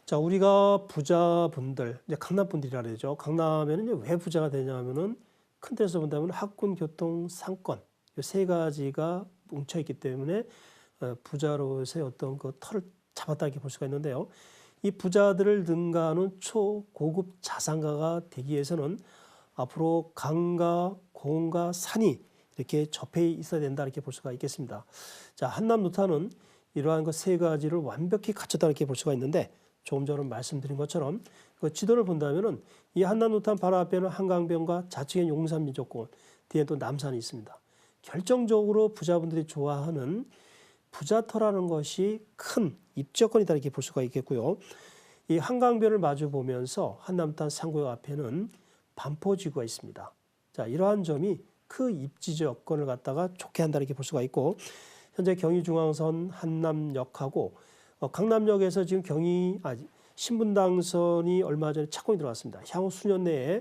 자, 우리가 부자분들, 이제 강남 분들이라 그러죠. 강남에는 왜 부자가 되냐면은 큰 데서 본다면 학군, 교통, 상권 이 세 가지가 뭉쳐 있기 때문에 부자로서의 어떤 그 털을 잡았다 이렇게 볼 수가 있는데요. 이 부자들을 능가하는 초고급 자산가가 되기 위해서는 앞으로 강과 공과 산이 이렇게 접해 있어야 된다 이렇게 볼 수가 있겠습니다. 자, 한남 뉴타운은 이러한 그 세 가지를 완벽히 갖췄다 이렇게 볼 수가 있는데 조금 전에 말씀드린 것처럼 그 지도를 본다면은 이 한남 뉴타운 바로 앞에는 한강변과 좌측엔 용산민족공원, 뒤에 또 남산이 있습니다. 결정적으로 부자분들이 좋아하는 부자터라는 것이 큰 입지여건이다 이렇게 볼 수가 있겠고요. 이 한강변을 마주 보면서 한남 뉴타운 상구역 앞에는 반포지구가 있습니다. 자, 이러한 점이 그 입지 여건을 갖다가 좋게 한다 이렇게 볼 수가 있고 현재 경의중앙선 한남역하고 강남역에서 지금 신분당선이 얼마 전에 착공이 들어갔습니다. 향후 수년 내에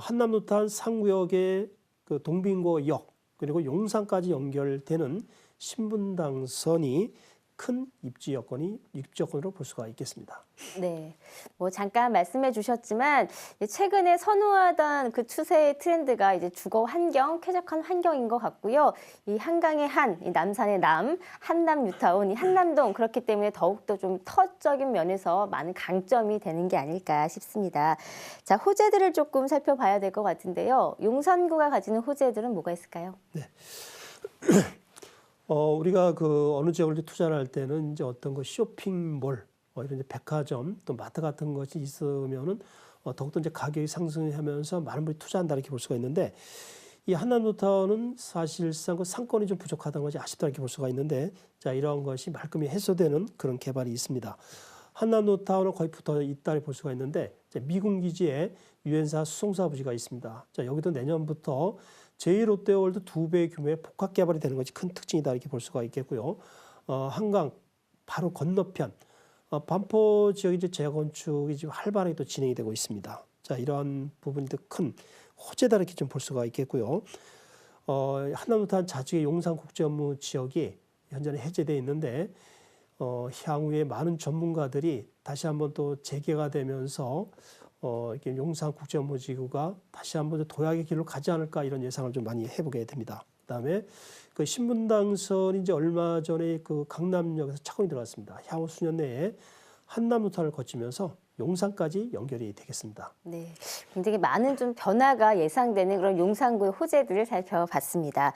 한남 뉴타운 상구역의 그 동빙고역 그리고 용산까지 연결되는 신분당선이 큰 입지 여건으로 볼 수가 있겠습니다. 네, 뭐 잠깐 말씀해 주셨지만 최근에 선호하던 그 추세의 트렌드가 이제 주거 환경, 쾌적한 환경인 것 같고요. 이 한강의 한, 이 남산의 남, 한남 뉴타운, 이 한남동 그렇기 때문에 더욱더 좀 터적인 면에서 많은 강점이 되는 게 아닐까 싶습니다. 자, 호재들을 조금 살펴봐야 될 것 같은데요. 용산구가 가지는 호재들은 뭐가 있을까요? 네. 우리가 그 어느 지역을 투자를 할 때는 이제 어떤 그 쇼핑몰, 이런 이제 백화점 또 마트 같은 것이 있으면은 더욱더 이제 가격이 상승하면서 많은 분이 투자한다 이렇게 볼 수가 있는데 이 한남 뉴타운은 사실상 그 상권이 좀 부족하다는 것이 아쉽다 이렇게 볼 수가 있는데 자, 이러한 것이 말끔히 해소되는 그런 개발이 있습니다. 한남 뉴타운은 거의 붙어 있다 볼 수가 있는데 미군 기지에 유엔사 수송사 부지가 있습니다. 자, 여기도 내년부터 제2롯데월드 2배 규모의 복합 개발이 되는 것이 큰 특징이다 이렇게 볼 수가 있겠고요. 한강 바로 건너편 반포 지역 이제 재건축이 지금 활발하게 또 진행이 되고 있습니다. 자, 이러한 부분도 큰 호재다 이렇게 좀 볼 수가 있겠고요. 한남노탄 자치의 용산국제업무 지역이 현재는 해제되어 있는데 향후에 많은 전문가들이 다시 한번 또 재개가 되면서 이렇게 용산국제업무지구가 다시 한번 도약의 길로 가지 않을까 이런 예상을 좀 많이 해보게 됩니다. 그다음에 그 신분당선이 이제 얼마 전에 그 강남역에서 착공이 들어갔습니다. 향후 수년 내에 한남노탄을 거치면서 용산까지 연결이 되겠습니다. 네, 굉장히 많은 좀 변화가 예상되는 그런 용산구의 호재들을 살펴봤습니다.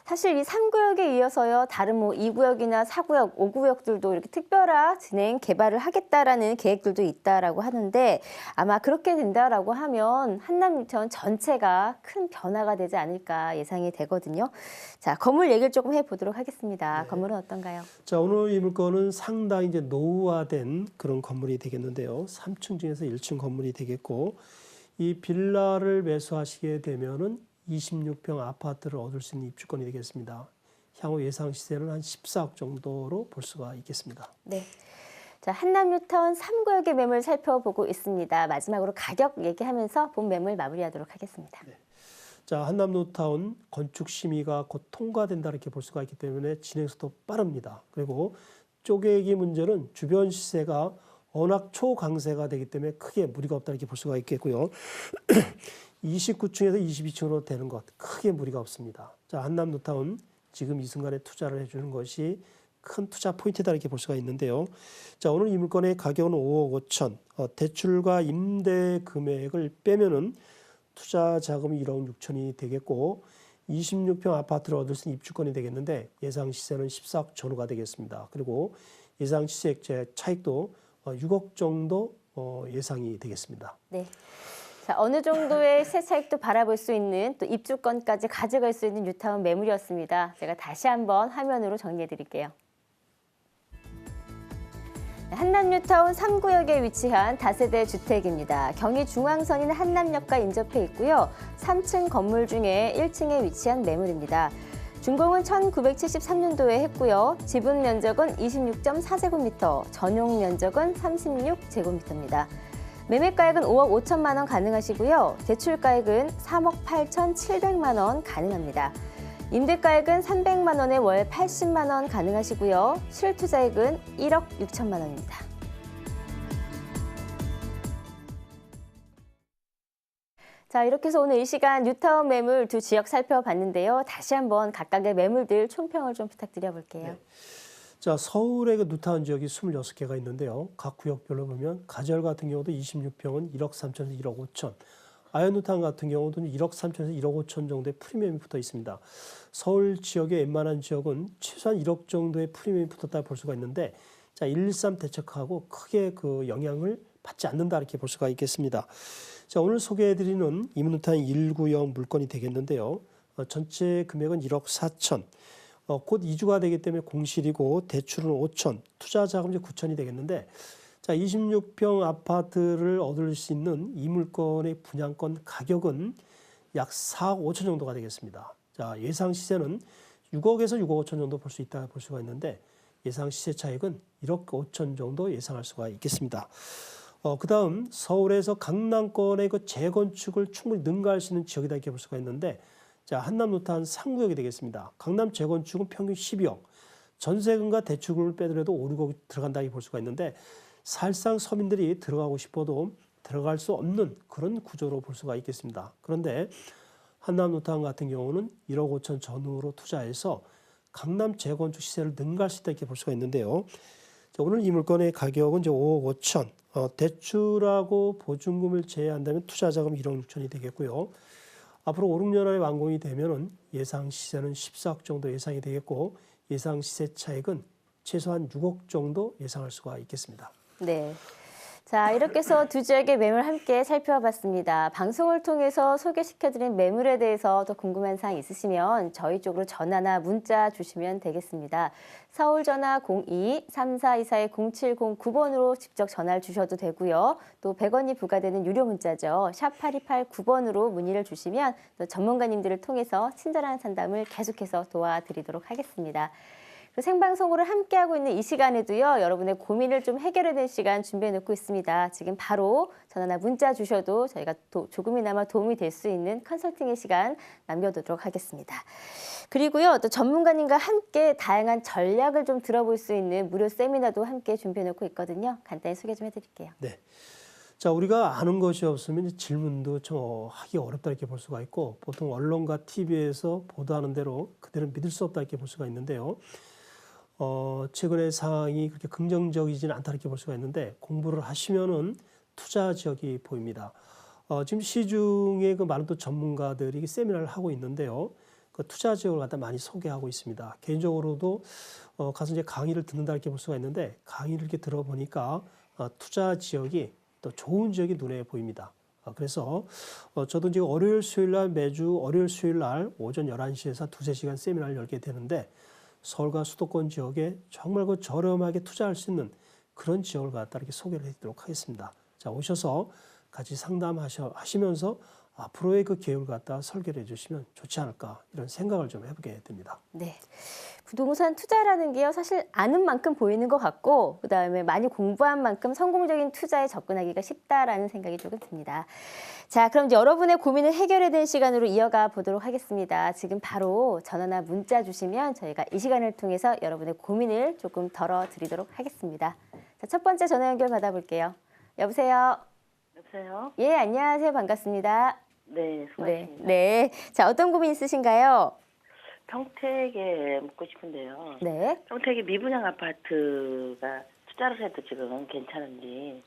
사실 이 3구역에 이어서요, 다른 뭐 2구역이나 4구역, 5구역들도 이렇게 특별화 진행 개발을 하겠다라는 계획들도 있다라고 하는데 아마 그렇게 된다라고 하면 한남유타운 전체가 큰 변화가 되지 않을까 예상이 되거든요. 자, 건물 얘기를 조금 해보도록 하겠습니다. 네. 건물은 어떤가요? 자, 오늘 이 물건은 상당히 이제 노후화된 그런 건물이 되겠는데요. 3층 중에서 1층 건물이 되겠고 이 빌라를 매수하시게 되면은 26평 아파트를 얻을 수 있는 입주권이 되겠습니다. 향후 예상 시세는 한 14억 정도로 볼 수가 있겠습니다. 네. 자, 한남뉴타운 3구역의 매물 살펴보고 있습니다. 마지막으로 가격 얘기하면서 본 매물 마무리하도록 하겠습니다. 네. 자, 한남노타운 건축 심의가 곧 통과된다 이렇게 볼 수가 있기 때문에 진행수도 빠릅니다. 그리고 쪼개기 문제는 주변 시세가 워낙 초강세가 되기 때문에 크게 무리가 없다 이렇게 볼 수가 있겠고요. 29층에서 22층으로 되는 것 크게 무리가 없습니다. 자, 한남노타운 지금 이 순간에 투자를 해주는 것이 큰 투자 포인트다 이렇게 볼 수가 있는데요. 자, 오늘 이 물건의 가격은 5억 5천, 대출과 임대 금액을 빼면은 투자 자금이 1억 6천이 되겠고 26평 아파트를 얻을 수 있는 입주권이 되겠는데 예상 시세는 14억 전후가 되겠습니다. 그리고 예상 시세 차익도 6억 정도 예상이 되겠습니다. 네. 자, 어느 정도의 세 차익도 바라볼 수 있는 또 입주권까지 가져갈 수 있는 뉴타운 매물이었습니다. 제가 다시 한번 화면으로 정리해 드릴게요. 한남뉴타운 3구역에 위치한 다세대 주택입니다. 경의 중앙선인 한남역과 인접해 있고요. 3층 건물 중에 1층에 위치한 매물입니다. 준공은 1973년도에 했고요. 지분 면적은 26.4제곱미터, 전용 면적은 36제곱미터입니다. 매매가액은 5억 5천만 원 가능하시고요. 대출가액은 3억 8,700만 원 가능합니다. 임대가액은 300만 원에 월 80만 원 가능하시고요. 실투자액은 1억 6천만 원입니다. 자, 이렇게 해서 오늘 이 시간 뉴타운 매물 두 지역 살펴봤는데요. 다시 한번 각각의 매물들 총평을 좀 부탁드려 볼게요. 네. 자, 서울의 그 뉴타운 지역이 26개가 있는데요. 각 구역별로 보면 가절 같은 경우도 26평은 1억 3천에서 1억 5천, 아현뉴타운 같은 경우도 1억 3천에서 1억 5천 정도의 프리미엄이 붙어 있습니다. 서울 지역의 웬만한 지역은 최소한 1억 정도의 프리미엄이 붙었다 볼 수가 있는데 자, 113 대책하고 크게 그 영향을 받지 않는다 이렇게 볼 수가 있겠습니다. 자, 오늘 소개해드리는 이문뉴타운 1구역 물건이 되겠는데요. 전체 금액은 1억 4천. 곧 이주가 되기 때문에 공실이고 대출은 5천, 투자 자금이 9천이 되겠는데 자, 26평 아파트를 얻을 수 있는 이 물건의 분양권 가격은 약 4억 5천 정도가 되겠습니다. 자, 예상 시세는 6억에서 6억 5천 정도 볼 수 있다 볼 수가 있는데 예상 시세 차익은 1억 5천 정도 예상할 수가 있겠습니다. 그다음 서울에서 강남권의 그 재건축을 충분히 능가할 수 있는 지역이다 이렇게 볼 수가 있는데 자, 한남노타운 3구역이 되겠습니다. 강남 재건축은 평균 12억, 전세금과 대출금을 빼더라도 5, 6억 들어간다 이렇게 볼 수가 있는데 사실상 서민들이 들어가고 싶어도 들어갈 수 없는 그런 구조로 볼 수가 있겠습니다. 그런데 한남노타운 같은 경우는 1억 5천 전후로 투자해서 강남 재건축 시세를 능가할 수 있다 이렇게 볼 수가 있는데요. 자, 오늘 이 물건의 가격은 이제 5억 5천, 대출하고 보증금을 제외한다면 투자 자금 1억 6천이 되겠고요. 앞으로 5, 6년 안에 완공이 되면은 예상 시세는 14억 정도 예상이 되겠고 예상 시세 차익은 최소한 6억 정도 예상할 수가 있겠습니다. 네. 자, 이렇게 해서 두 지역의 매물 함께 살펴봤습니다. 방송을 통해서 소개시켜드린 매물에 대해서 더 궁금한 사항 있으시면 저희 쪽으로 전화나 문자 주시면 되겠습니다. 서울 전화 02-3424-0709번으로 직접 전화를 주셔도 되고요. 또 100원이 부과되는 유료 문자죠. 샵 8289번으로 문의를 주시면 또 전문가님들을 통해서 친절한 상담을 계속해서 도와드리도록 하겠습니다. 생방송으로 함께하고 있는 이 시간에도요, 여러분의 고민을 좀 해결해낼 시간 준비해 놓고 있습니다. 지금 바로 전화나 문자 주셔도 저희가 조금이나마 도움이 될 수 있는 컨설팅의 시간 남겨두도록 하겠습니다. 그리고요, 또 전문가님과 함께 다양한 전략을 좀 들어볼 수 있는 무료 세미나도 함께 준비해 놓고 있거든요. 간단히 소개 좀 해드릴게요. 네. 자, 우리가 아는 것이 없으면 질문도 좀 하기 어렵다 이렇게 볼 수가 있고, 보통 언론과 TV에서 보도하는 대로 그대로 믿을 수 없다 이렇게 볼 수가 있는데요. 최근의 상황이 그렇게 긍정적이지는 않다 이렇게 볼 수가 있는데, 공부를 하시면은 투자 지역이 보입니다. 지금 시중에 그 많은 또 전문가들이 세미나를 하고 있는데요. 그 투자 지역을 갖다 많이 소개하고 있습니다. 개인적으로도 가서 이제 강의를 듣는다 이렇게 볼 수가 있는데, 강의를 이렇게 들어보니까 투자 지역이 또 좋은 지역이 눈에 보입니다. 그래서 저도 지금 월요일 수요일 날 매주 월요일 수요일 날 오전 11시에서 두세 시간 세미나를 열게 되는데, 서울과 수도권 지역에 정말 그 저렴하게 투자할 수 있는 그런 지역을 갖다 이렇게 소개를 해드리도록 하겠습니다. 자, 오셔서 같이 상담하시면서 앞으로의 그 계획을 갖다 설계를 해주시면 좋지 않을까, 이런 생각을 좀 해보게 됩니다. 네. 부동산 투자라는 게요, 사실 아는 만큼 보이는 것 같고, 그다음에 많이 공부한 만큼 성공적인 투자에 접근하기가 쉽다라는 생각이 조금 듭니다. 자, 그럼 이제 여러분의 고민을 해결해드릴 시간으로 이어가 보도록 하겠습니다. 지금 바로 전화나 문자 주시면 저희가 이 시간을 통해서 여러분의 고민을 조금 덜어드리도록 하겠습니다. 자, 첫 번째 전화 연결 받아볼게요. 여보세요? 여보세요? 예, 안녕하세요. 반갑습니다. 네, 수고하십니다. 네. 자, 어떤 고민 있으신가요? 평택에 묻고 싶은데요. 네. 평택에 미분양 아파트가 투자를 해도 지금 괜찮은지,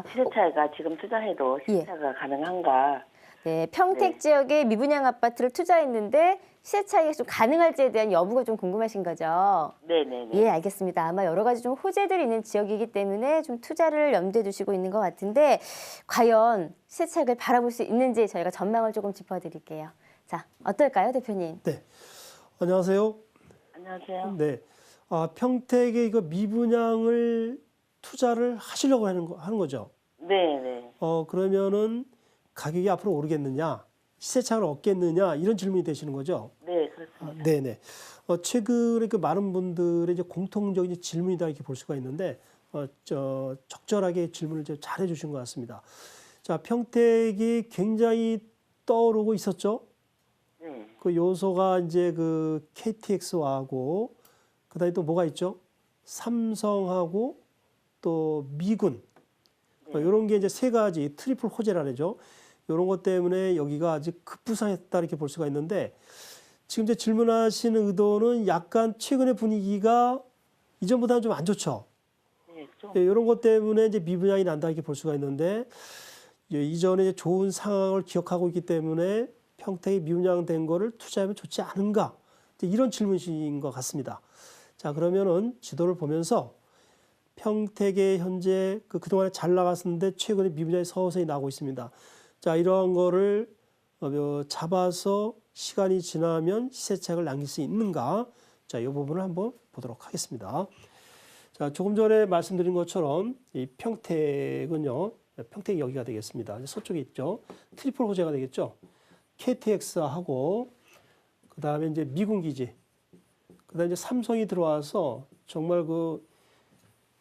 시세차가 지금 투자해도 시세차가 가능한가? 네, 평택 네. 지역에 미분양 아파트를 투자했는데 시세 차익이 좀 가능할지에 대한 여부가 좀 궁금하신 거죠? 네네네. 예, 알겠습니다. 아마 여러 가지 좀 호재들이 있는 지역이기 때문에 좀 투자를 염두에 두시고 있는 것 같은데, 과연 시세 차익을 바라볼 수 있는지 저희가 전망을 조금 짚어드릴게요. 자, 어떨까요, 대표님? 네. 안녕하세요. 안녕하세요. 네. 평택에 이거 미분양을 투자를 하시려고 하는 거죠. 네네. 그러면은 가격이 앞으로 오르겠느냐, 시세차익을 얻겠느냐, 이런 질문이 되시는 거죠. 네, 그렇습니다. 네네. 최근에 그 많은 분들의 이제 공통적인 질문이다 이렇게 볼 수가 있는데, 적절하게 질문을 잘 해주신 것 같습니다. 자, 평택이 굉장히 떠오르고 있었죠. 네. 그 요소가 이제 그 KTX하고 그다음에 또 뭐가 있죠? 삼성하고 또 미군. 이런 게 이제 세 가지 트리플 호재라 그러죠. 이런 것 때문에 여기가 아직 급부상했다 이렇게 볼 수가 있는데, 지금 이제 질문하시는 의도는 약간 최근의 분위기가 이전보다는 좀 안 좋죠. 네, 좀. 이런 것 때문에 이제 미분양이 난다 이렇게 볼 수가 있는데, 이전에 이제 좋은 상황을 기억하고 있기 때문에 평택이 미분양된 거를 투자하면 좋지 않은가, 이런 질문이신 것 같습니다. 자, 그러면은 지도를 보면서 평택에 현재 그동안에 잘 나갔었는데 최근에 미분양이 서서히 나오고 있습니다. 자, 이러한 거를 잡아서 시간이 지나면 시세차익을 남길 수 있는가? 자, 이 부분을 한번 보도록 하겠습니다. 자, 조금 전에 말씀드린 것처럼 이 평택은요, 평택이 여기가 되겠습니다. 서쪽에 있죠. 트리플 호재가 되겠죠. KTX하고 그 다음에 이제 미군 기지, 그 다음에 이제 삼성이 들어와서 정말 그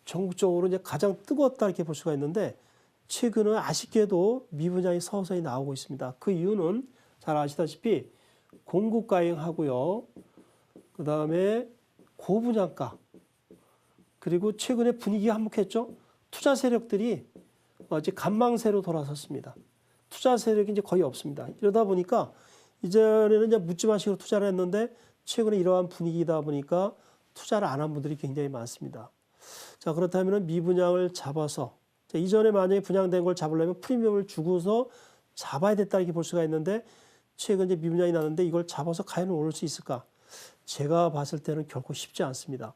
전국적으로 이제 가장 뜨거웠다 이렇게 볼 수가 있는데, 최근은 아쉽게도 미분양이 서서히 나오고 있습니다. 그 이유는 잘 아시다시피 공급 과잉하고요, 그 다음에 고분양가, 그리고 최근에 분위기가 한몫했죠. 투자 세력들이 이제 간망세로 돌아섰습니다. 투자 세력이 이제 거의 없습니다. 이러다 보니까 이전에는 이제 묻지마식으로 투자를 했는데, 최근에 이러한 분위기다 보니까 투자를 안 한 분들이 굉장히 많습니다. 자, 그렇다면 미분양을 잡아서, 자, 이전에 만약에 분양된 걸 잡으려면 프리미엄을 주고서 잡아야 됐다 이렇게 볼 수가 있는데, 최근 이제 미분양이 나는데 이걸 잡아서 과연 오를 수 있을까? 제가 봤을 때는 결코 쉽지 않습니다.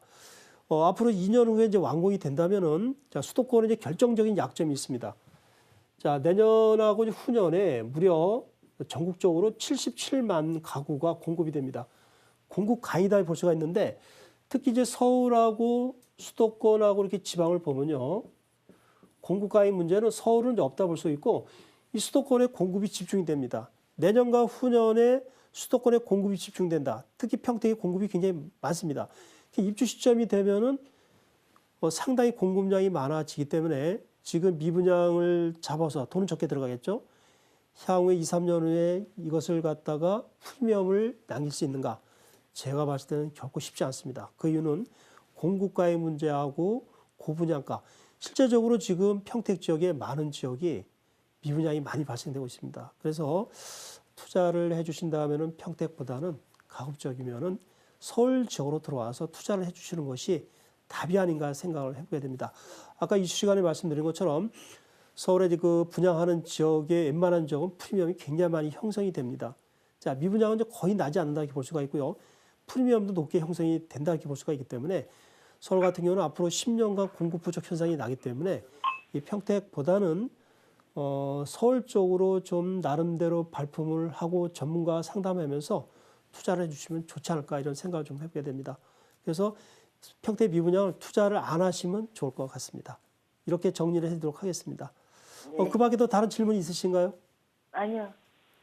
앞으로 2년 후에 이제 완공이 된다면은 자, 수도권에 이제 결정적인 약점이 있습니다. 자, 내년하고 이제 후년에 무려 전국적으로 77만 가구가 공급이 됩니다. 공급 가이다 볼 수가 있는데 특히 이제 서울하고 수도권하고 이렇게 지방을 보면요. 공급 가입 문제는 서울은 이제 없다 볼 수 있고 이 수도권에 공급이 집중이 됩니다. 내년과 후년에 수도권에 공급이 집중된다. 특히 평택에 공급이 굉장히 많습니다. 입주 시점이 되면은 상당히 공급량이 많아지기 때문에 지금 미분양을 잡아서 돈은 적게 들어가겠죠. 향후에 2, 3년 후에 이것을 갖다가 프리미엄을 남길 수 있는가? 제가 봤을 때는 결코 쉽지 않습니다. 그 이유는 공급가의 문제하고 고분양가. 실제적으로 지금 평택 지역의 많은 지역이 미분양이 많이 발생되고 있습니다. 그래서 투자를 해주신다면은 평택보다는 가급적이면은 서울 지역으로 들어와서 투자를 해주시는 것이 답이 아닌가 생각을 해보게 됩니다. 아까 이슈 시간에 말씀드린 것처럼 서울에 그 분양하는 지역의 웬만한 지역은 프리미엄이 굉장히 많이 형성이 됩니다. 자, 미분양은 이제 거의 나지 않는다 이렇게 볼 수가 있고요. 프리미엄도 높게 형성이 된다 이렇게 볼 수가 있기 때문에 서울 같은 경우는 앞으로 10년간 공급 부족 현상이 나기 때문에 이 평택보다는 서울 쪽으로 좀 나름대로 발품을 하고 전문가와 상담하면서 투자를 해주시면 좋지 않을까 이런 생각을 좀 해보게 됩니다. 그래서 평택 미분양을 투자를 안 하시면 좋을 것 같습니다. 이렇게 정리를 해드리도록 하겠습니다. 네. 그 밖에도 다른 질문 있으신가요? 아니요.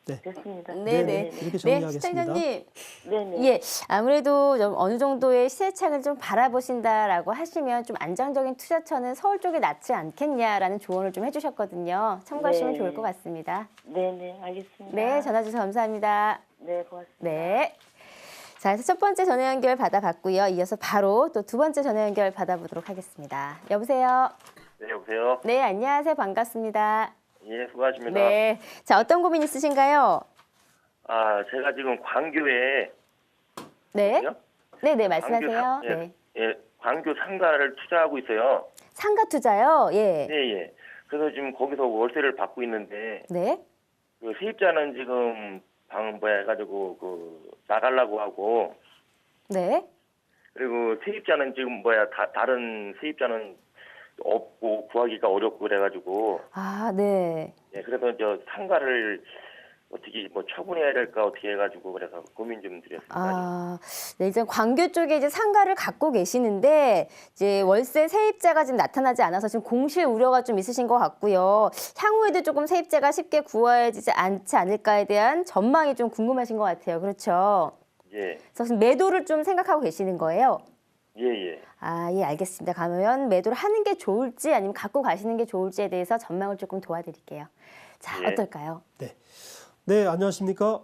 네. 됐습니다. 네네. 이렇게 네, 정리하겠습니다. 시청자님. 네네. 예, 아무래도 좀 어느 정도의 시세창을 좀 바라보신다라고 하시면 좀 안정적인 투자처는 서울 쪽에 낫지 않겠냐라는 조언을 좀 해주셨거든요. 참고하시면 네. 좋을 것 같습니다. 네네. 알겠습니다. 네, 전화 주셔서 감사합니다. 네, 고맙습니다. 네. 자, 그래서 첫 번째 전화 연결 받아봤고요. 이어서 바로 또 두 번째 전화 연결 받아보도록 하겠습니다. 여보세요? 네, 여보세요? 네, 안녕하세요. 반갑습니다. 예, 수고하십니다. 네. 자, 어떤 고민 있으신가요? 아, 제가 지금 광교에 네. 요? 네네, 말씀하세요. 예, 네. 예, 광교 상가를 투자하고 있어요. 상가 투자요? 예. 예, 예. 그래서 지금 거기서 월세를 받고 있는데 네. 그 세입자는 지금 해가지고 나가려고 하고 네. 그리고 세입자는 지금 다른 세입자는 없고 구하기가 어렵고 그래가지고 아, 네. 예, 그래서 저 상가를 어떻게 처분해야 될까 어떻게 해가지고 그래서 고민 좀 드렸습니다. 아, 네, 이제 광교 쪽에 이제 상가를 갖고 계시는데 이제 월세 세입자가 지금 나타나지 않아서 지금 공실 우려가 좀 있으신 것 같고요. 향후에도 조금 세입자가 쉽게 구해지지 않지 않을까에 대한 전망이 좀 궁금하신 것 같아요. 그렇죠? 예, 그래서 매도를 좀 생각하고 계시는 거예요. 예, 예. 아, 예, 알겠습니다. 그러면 매도를 하는 게 좋을지 아니면 갖고 가시는 게 좋을지에 대해서 전망을 조금 도와드릴게요. 자, 예. 어떨까요? 네, 안녕하십니까?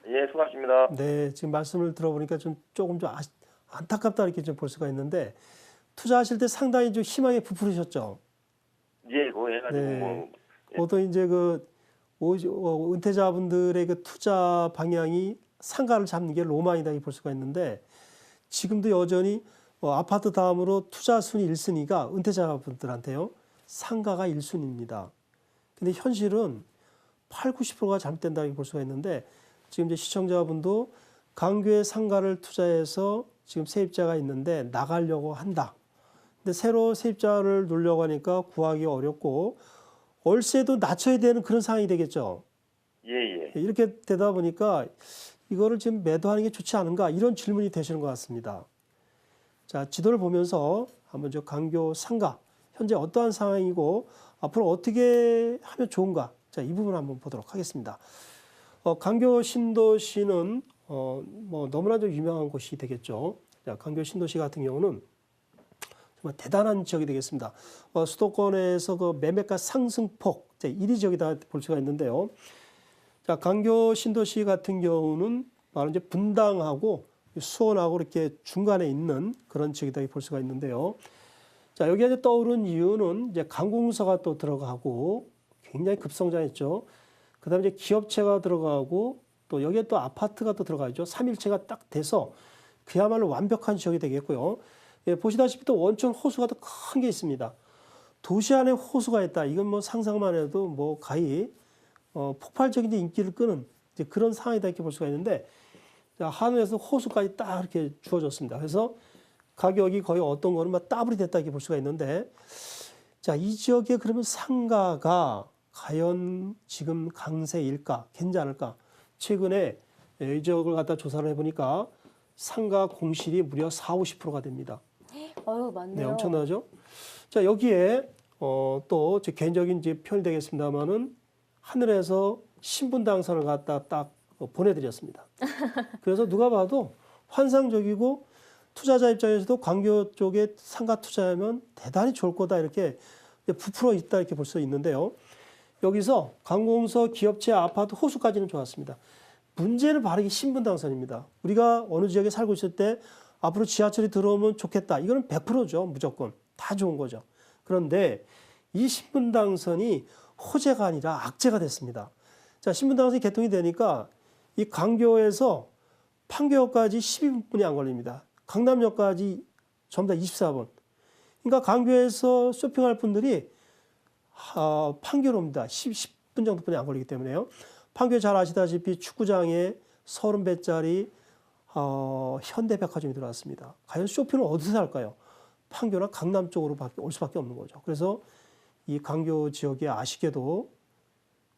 예, 수고하십니다. 네, 지금 말씀을 들어보니까 조금 좀 안타깝다 이렇게 좀 볼 수가 있는데 투자하실 때 상당히 좀 희망에 부풀으셨죠. 예, 그거 해가지고 네. 보통 이제 은퇴자분들의 그 투자 방향이 상가를 잡는 게 로망이다 이렇게 볼 수가 있는데 지금도 여전히 아파트 다음으로 투자 순위 1순위가 은퇴자분들한테요. 상가가 1순위입니다. 근데 현실은 8, 90%가 잘못된다 이렇게 볼 수가 있는데 지금 이제 시청자분도 강교에 상가를 투자해서 지금 세입자가 있는데 나가려고 한다. 근데 새로 세입자를 놓으려고 하니까 구하기 어렵고 월세도 낮춰야 되는 그런 상황이 되겠죠. 예, 예. 이렇게 되다 보니까 이거를 지금 매도하는 게 좋지 않은가 이런 질문이 되시는 것 같습니다. 자, 지도를 보면서 한번 저 강교 상가 현재 어떠한 상황이고 앞으로 어떻게 하면 좋은가 자, 이 부분 한번 보도록 하겠습니다. 강교 신도시는 너무나 좀 유명한 곳이 되겠죠. 자, 강교 신도시 같은 경우는 정말 대단한 지역이 되겠습니다. 수도권에서 그 매매가 상승폭 1위 지역이다 볼 수가 있는데요. 자, 강교 신도시 같은 경우는 바로 이제 분당하고 수원하고 이렇게 중간에 있는 그런 지역이다 볼 수가 있는데요. 자, 여기에 이제 떠오른 이유는 이제 관공서가 또 들어가고 굉장히 급성장했죠. 그다음에 이제 기업체가 들어가고 또 여기에 또 아파트가 또 들어가죠. 3일체가 딱 돼서 그야말로 완벽한 지역이 되겠고요. 예, 보시다시피 또 원천 호수가 또 큰 게 있습니다. 도시 안에 호수가 있다. 이건 상상만 해도 가히 폭발적인 인기를 끄는 이제 그런 상황이다 이렇게 볼 수가 있는데 자, 한우에서 호수까지 딱 이렇게 주어졌습니다. 그래서 가격이 거의 어떤 거는 막 더블이 됐다 이렇게 볼 수가 있는데, 자, 이 지역에 그러면 상가가 과연 지금 강세일까, 괜찮을까? 최근에 이 지역을 갖다 조사를 해보니까 상가 공실이 무려 40~50%가 됩니다. 어유 맞네요. 네, 엄청나죠? 자, 여기에 또 제 개인적인 이제 표현이 되겠습니다만은 하늘에서 신분 당선을 갖다 딱 보내드렸습니다. 그래서 누가 봐도 환상적이고 투자자 입장에서도 광교 쪽에 상가 투자하면 대단히 좋을 거다 이렇게 부풀어 있다 이렇게 볼 수 있는데요. 여기서 관공서, 기업체, 아파트, 호수까지는 좋았습니다. 문제는 바로 이 신분 당선입니다. 우리가 어느 지역에 살고 있을 때 앞으로 지하철이 들어오면 좋겠다. 이거는 100%죠. 무조건. 다 좋은 거죠. 그런데 이 신분 당선이 호재가 아니라 악재가 됐습니다. 자, 신분 당선이 개통이 되니까 이 광교에서 판교역까지 12분이 안 걸립니다. 강남역까지 전부 다 24분. 그러니까 강교에서 쇼핑할 분들이 판교로 옵니다. 10분 정도뿐이 안 걸리기 때문에요. 판교 잘 아시다시피 축구장에 30배짜리 현대백화점이 들어왔습니다. 과연 쇼핑을 어디서 할까요? 판교나 강남 쪽으로 올 수밖에 없는 거죠. 그래서 이 광교 지역에 아쉽게도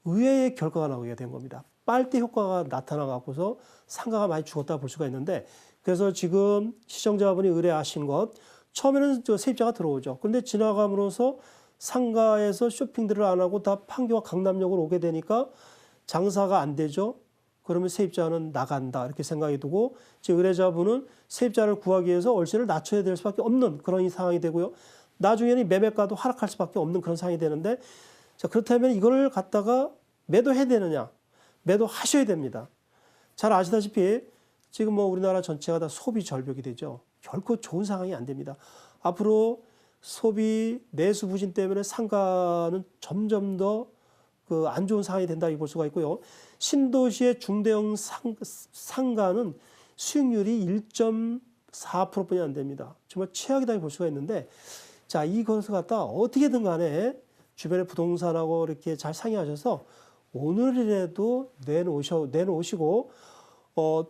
의외의 결과가 나오게 된 겁니다. 빨대 효과가 나타나갖고서 상가가 많이 죽었다 볼 수가 있는데, 그래서 지금 시청자분이 의뢰하신 것, 처음에는 세입자가 들어오죠. 그런데 지나감으로써 상가에서 쇼핑들을 안 하고 다 판교와 강남역으로 오게 되니까 장사가 안 되죠. 그러면 세입자는 나간다 이렇게 생각이 들고, 제 의뢰자분은 세입자를 구하기 위해서 월세를 낮춰야 될 수밖에 없는 그런 상황이 되고요. 나중에는 매매가도 하락할 수밖에 없는 그런 상황이 되는데, 자, 그렇다면 이걸 갖다가 매도해야 되느냐? 매도하셔야 됩니다. 잘 아시다시피 지금 뭐 우리나라 전체가 다 소비 절벽이 되죠. 결코 좋은 상황이 안 됩니다. 앞으로 소비 내수 부진 때문에 상가는 점점 더 그 안 좋은 상황이 된다 볼 수가 있고요. 신도시의 중대형 상가는 수익률이 1.4%뿐이 안 됩니다. 정말 최악이다 볼 수가 있는데, 자, 이것을 갖다 어떻게든 간에 주변의 부동산하고 이렇게 잘 상의하셔서 오늘이라도 내놓으시고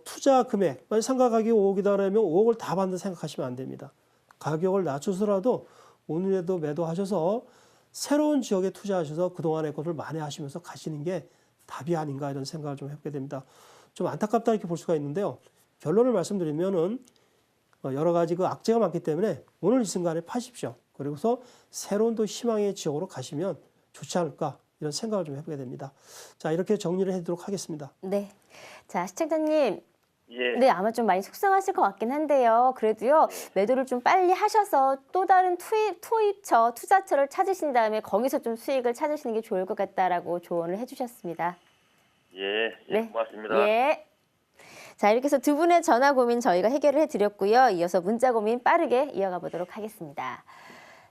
투자 금액, 만약 상가 가격이 5억이다 그러면 5억을 다 받는다 생각하시면 안 됩니다. 가격을 낮춰서라도 오늘이라도 매도하셔서 새로운 지역에 투자하셔서 그동안의 것을 만회하시면서 가시는 게 답이 아닌가 이런 생각을 좀 해보게 됩니다. 좀 안타깝다 이렇게 볼 수가 있는데요. 결론을 말씀드리면은 여러 가지 그 악재가 많기 때문에 오늘 이 순간에 파십시오. 그리고서 새로운 또 희망의 지역으로 가시면 좋지 않을까 이런 생각을 좀 해보게 됩니다. 자, 이렇게 정리를 해드리도록 하겠습니다. 네. 자, 시청자님. 예. 네, 아마 좀 많이 속상하실 것 같긴 한데요. 그래도요, 매도를 좀 빨리 하셔서 또 다른 투입처, 투자처를 찾으신 다음에 거기서 좀 수익을 찾으시는 게 좋을 것 같다라고 조언을 해주셨습니다. 예, 네. 고맙습니다. 예. 자, 이렇게 해서 두 분의 전화 고민 저희가 해결을 해드렸고요. 이어서 문자 고민 빠르게 이어가 보도록 하겠습니다.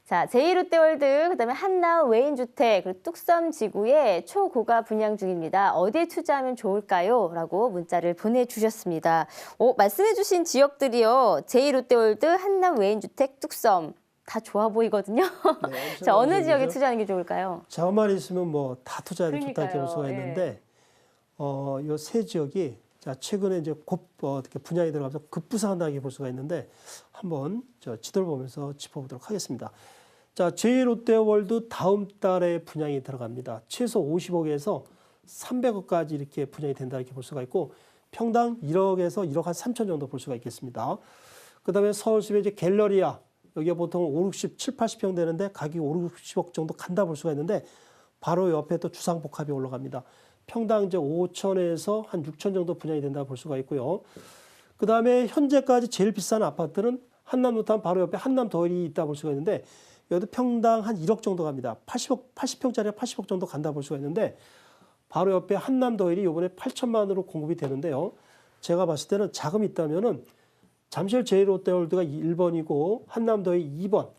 자, 제2롯데월드, 그다음에 한나우 외인주택, 그리고 뚝섬 지구에 초고가 분양 중입니다. 어디에 투자하면 좋을까요? 라고 문자를 보내주셨습니다. 말씀해주신 지역들이요. 제2롯데월드, 한나우 외인주택, 뚝섬. 다 좋아 보이거든요. 네, 자, 어느 지역에 투자하는 게 좋을까요? 자원만 있으면 뭐 다 투자하기 좋다 이렇게 볼 수가 그러니까요. 있는데, 이 세 지역이 자, 최근에 이제 어떻게 분양이 들어가면서 급부상한다고 볼 수가 있는데, 한번 지도를 보면서 짚어보도록 하겠습니다. 자, 제2롯데월드 다음 달에 분양이 들어갑니다. 최소 50억에서 300억까지 이렇게 분양이 된다 이렇게 볼 수가 있고, 평당 1억에서 1억 한 3천 정도 볼 수가 있겠습니다. 그다음에 서울숲의 이제 갤러리아, 여기가 보통 5, 60, 7, 80평 되는데 가격이 5, 60억 정도 간다 볼 수가 있는데, 바로 옆에 또 주상복합이 올라갑니다. 평당 이제 5천에서 한 6천 정도 분양이 된다 볼 수가 있고요. 그 다음에 현재까지 제일 비싼 아파트는 한남노탄 바로 옆에 한남더일이 있다 볼 수가 있는데, 여기도 평당 한 1억 정도 갑니다. 80평짜리가 80억 정도 간다 볼 수가 있는데, 바로 옆에 한남더일이 이번에 8천만으로 공급이 되는데요. 제가 봤을 때는 자금이 있다면은 잠실 제1롯데월드가 1번이고 한남더일 2번,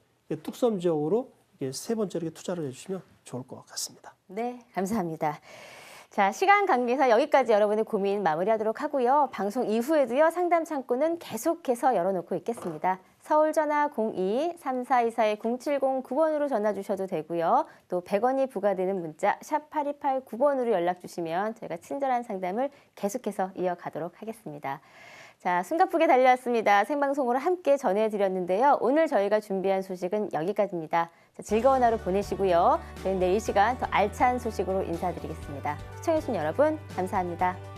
뚝섬 지역으로 세 번째로 이렇게 투자를 해주시면 좋을 것 같습니다. 네, 감사합니다. 자, 시간 관계상 여기까지 여러분의 고민 마무리하도록 하고요. 방송 이후에도요, 상담 창구는 계속해서 열어놓고 있겠습니다. 서울 전화 02-3424-0709번으로 전화 주셔도 되고요. 또 100원이 부과되는 문자 샵 8289번으로 연락 주시면 저희가 친절한 상담을 계속해서 이어가도록 하겠습니다. 자, 숨가쁘게 달려왔습니다. 생방송으로 함께 전해드렸는데요. 오늘 저희가 준비한 소식은 여기까지입니다. 자, 즐거운 하루 보내시고요. 저희는 내일 이 시간 더 알찬 소식으로 인사드리겠습니다. 시청해주신 여러분 감사합니다.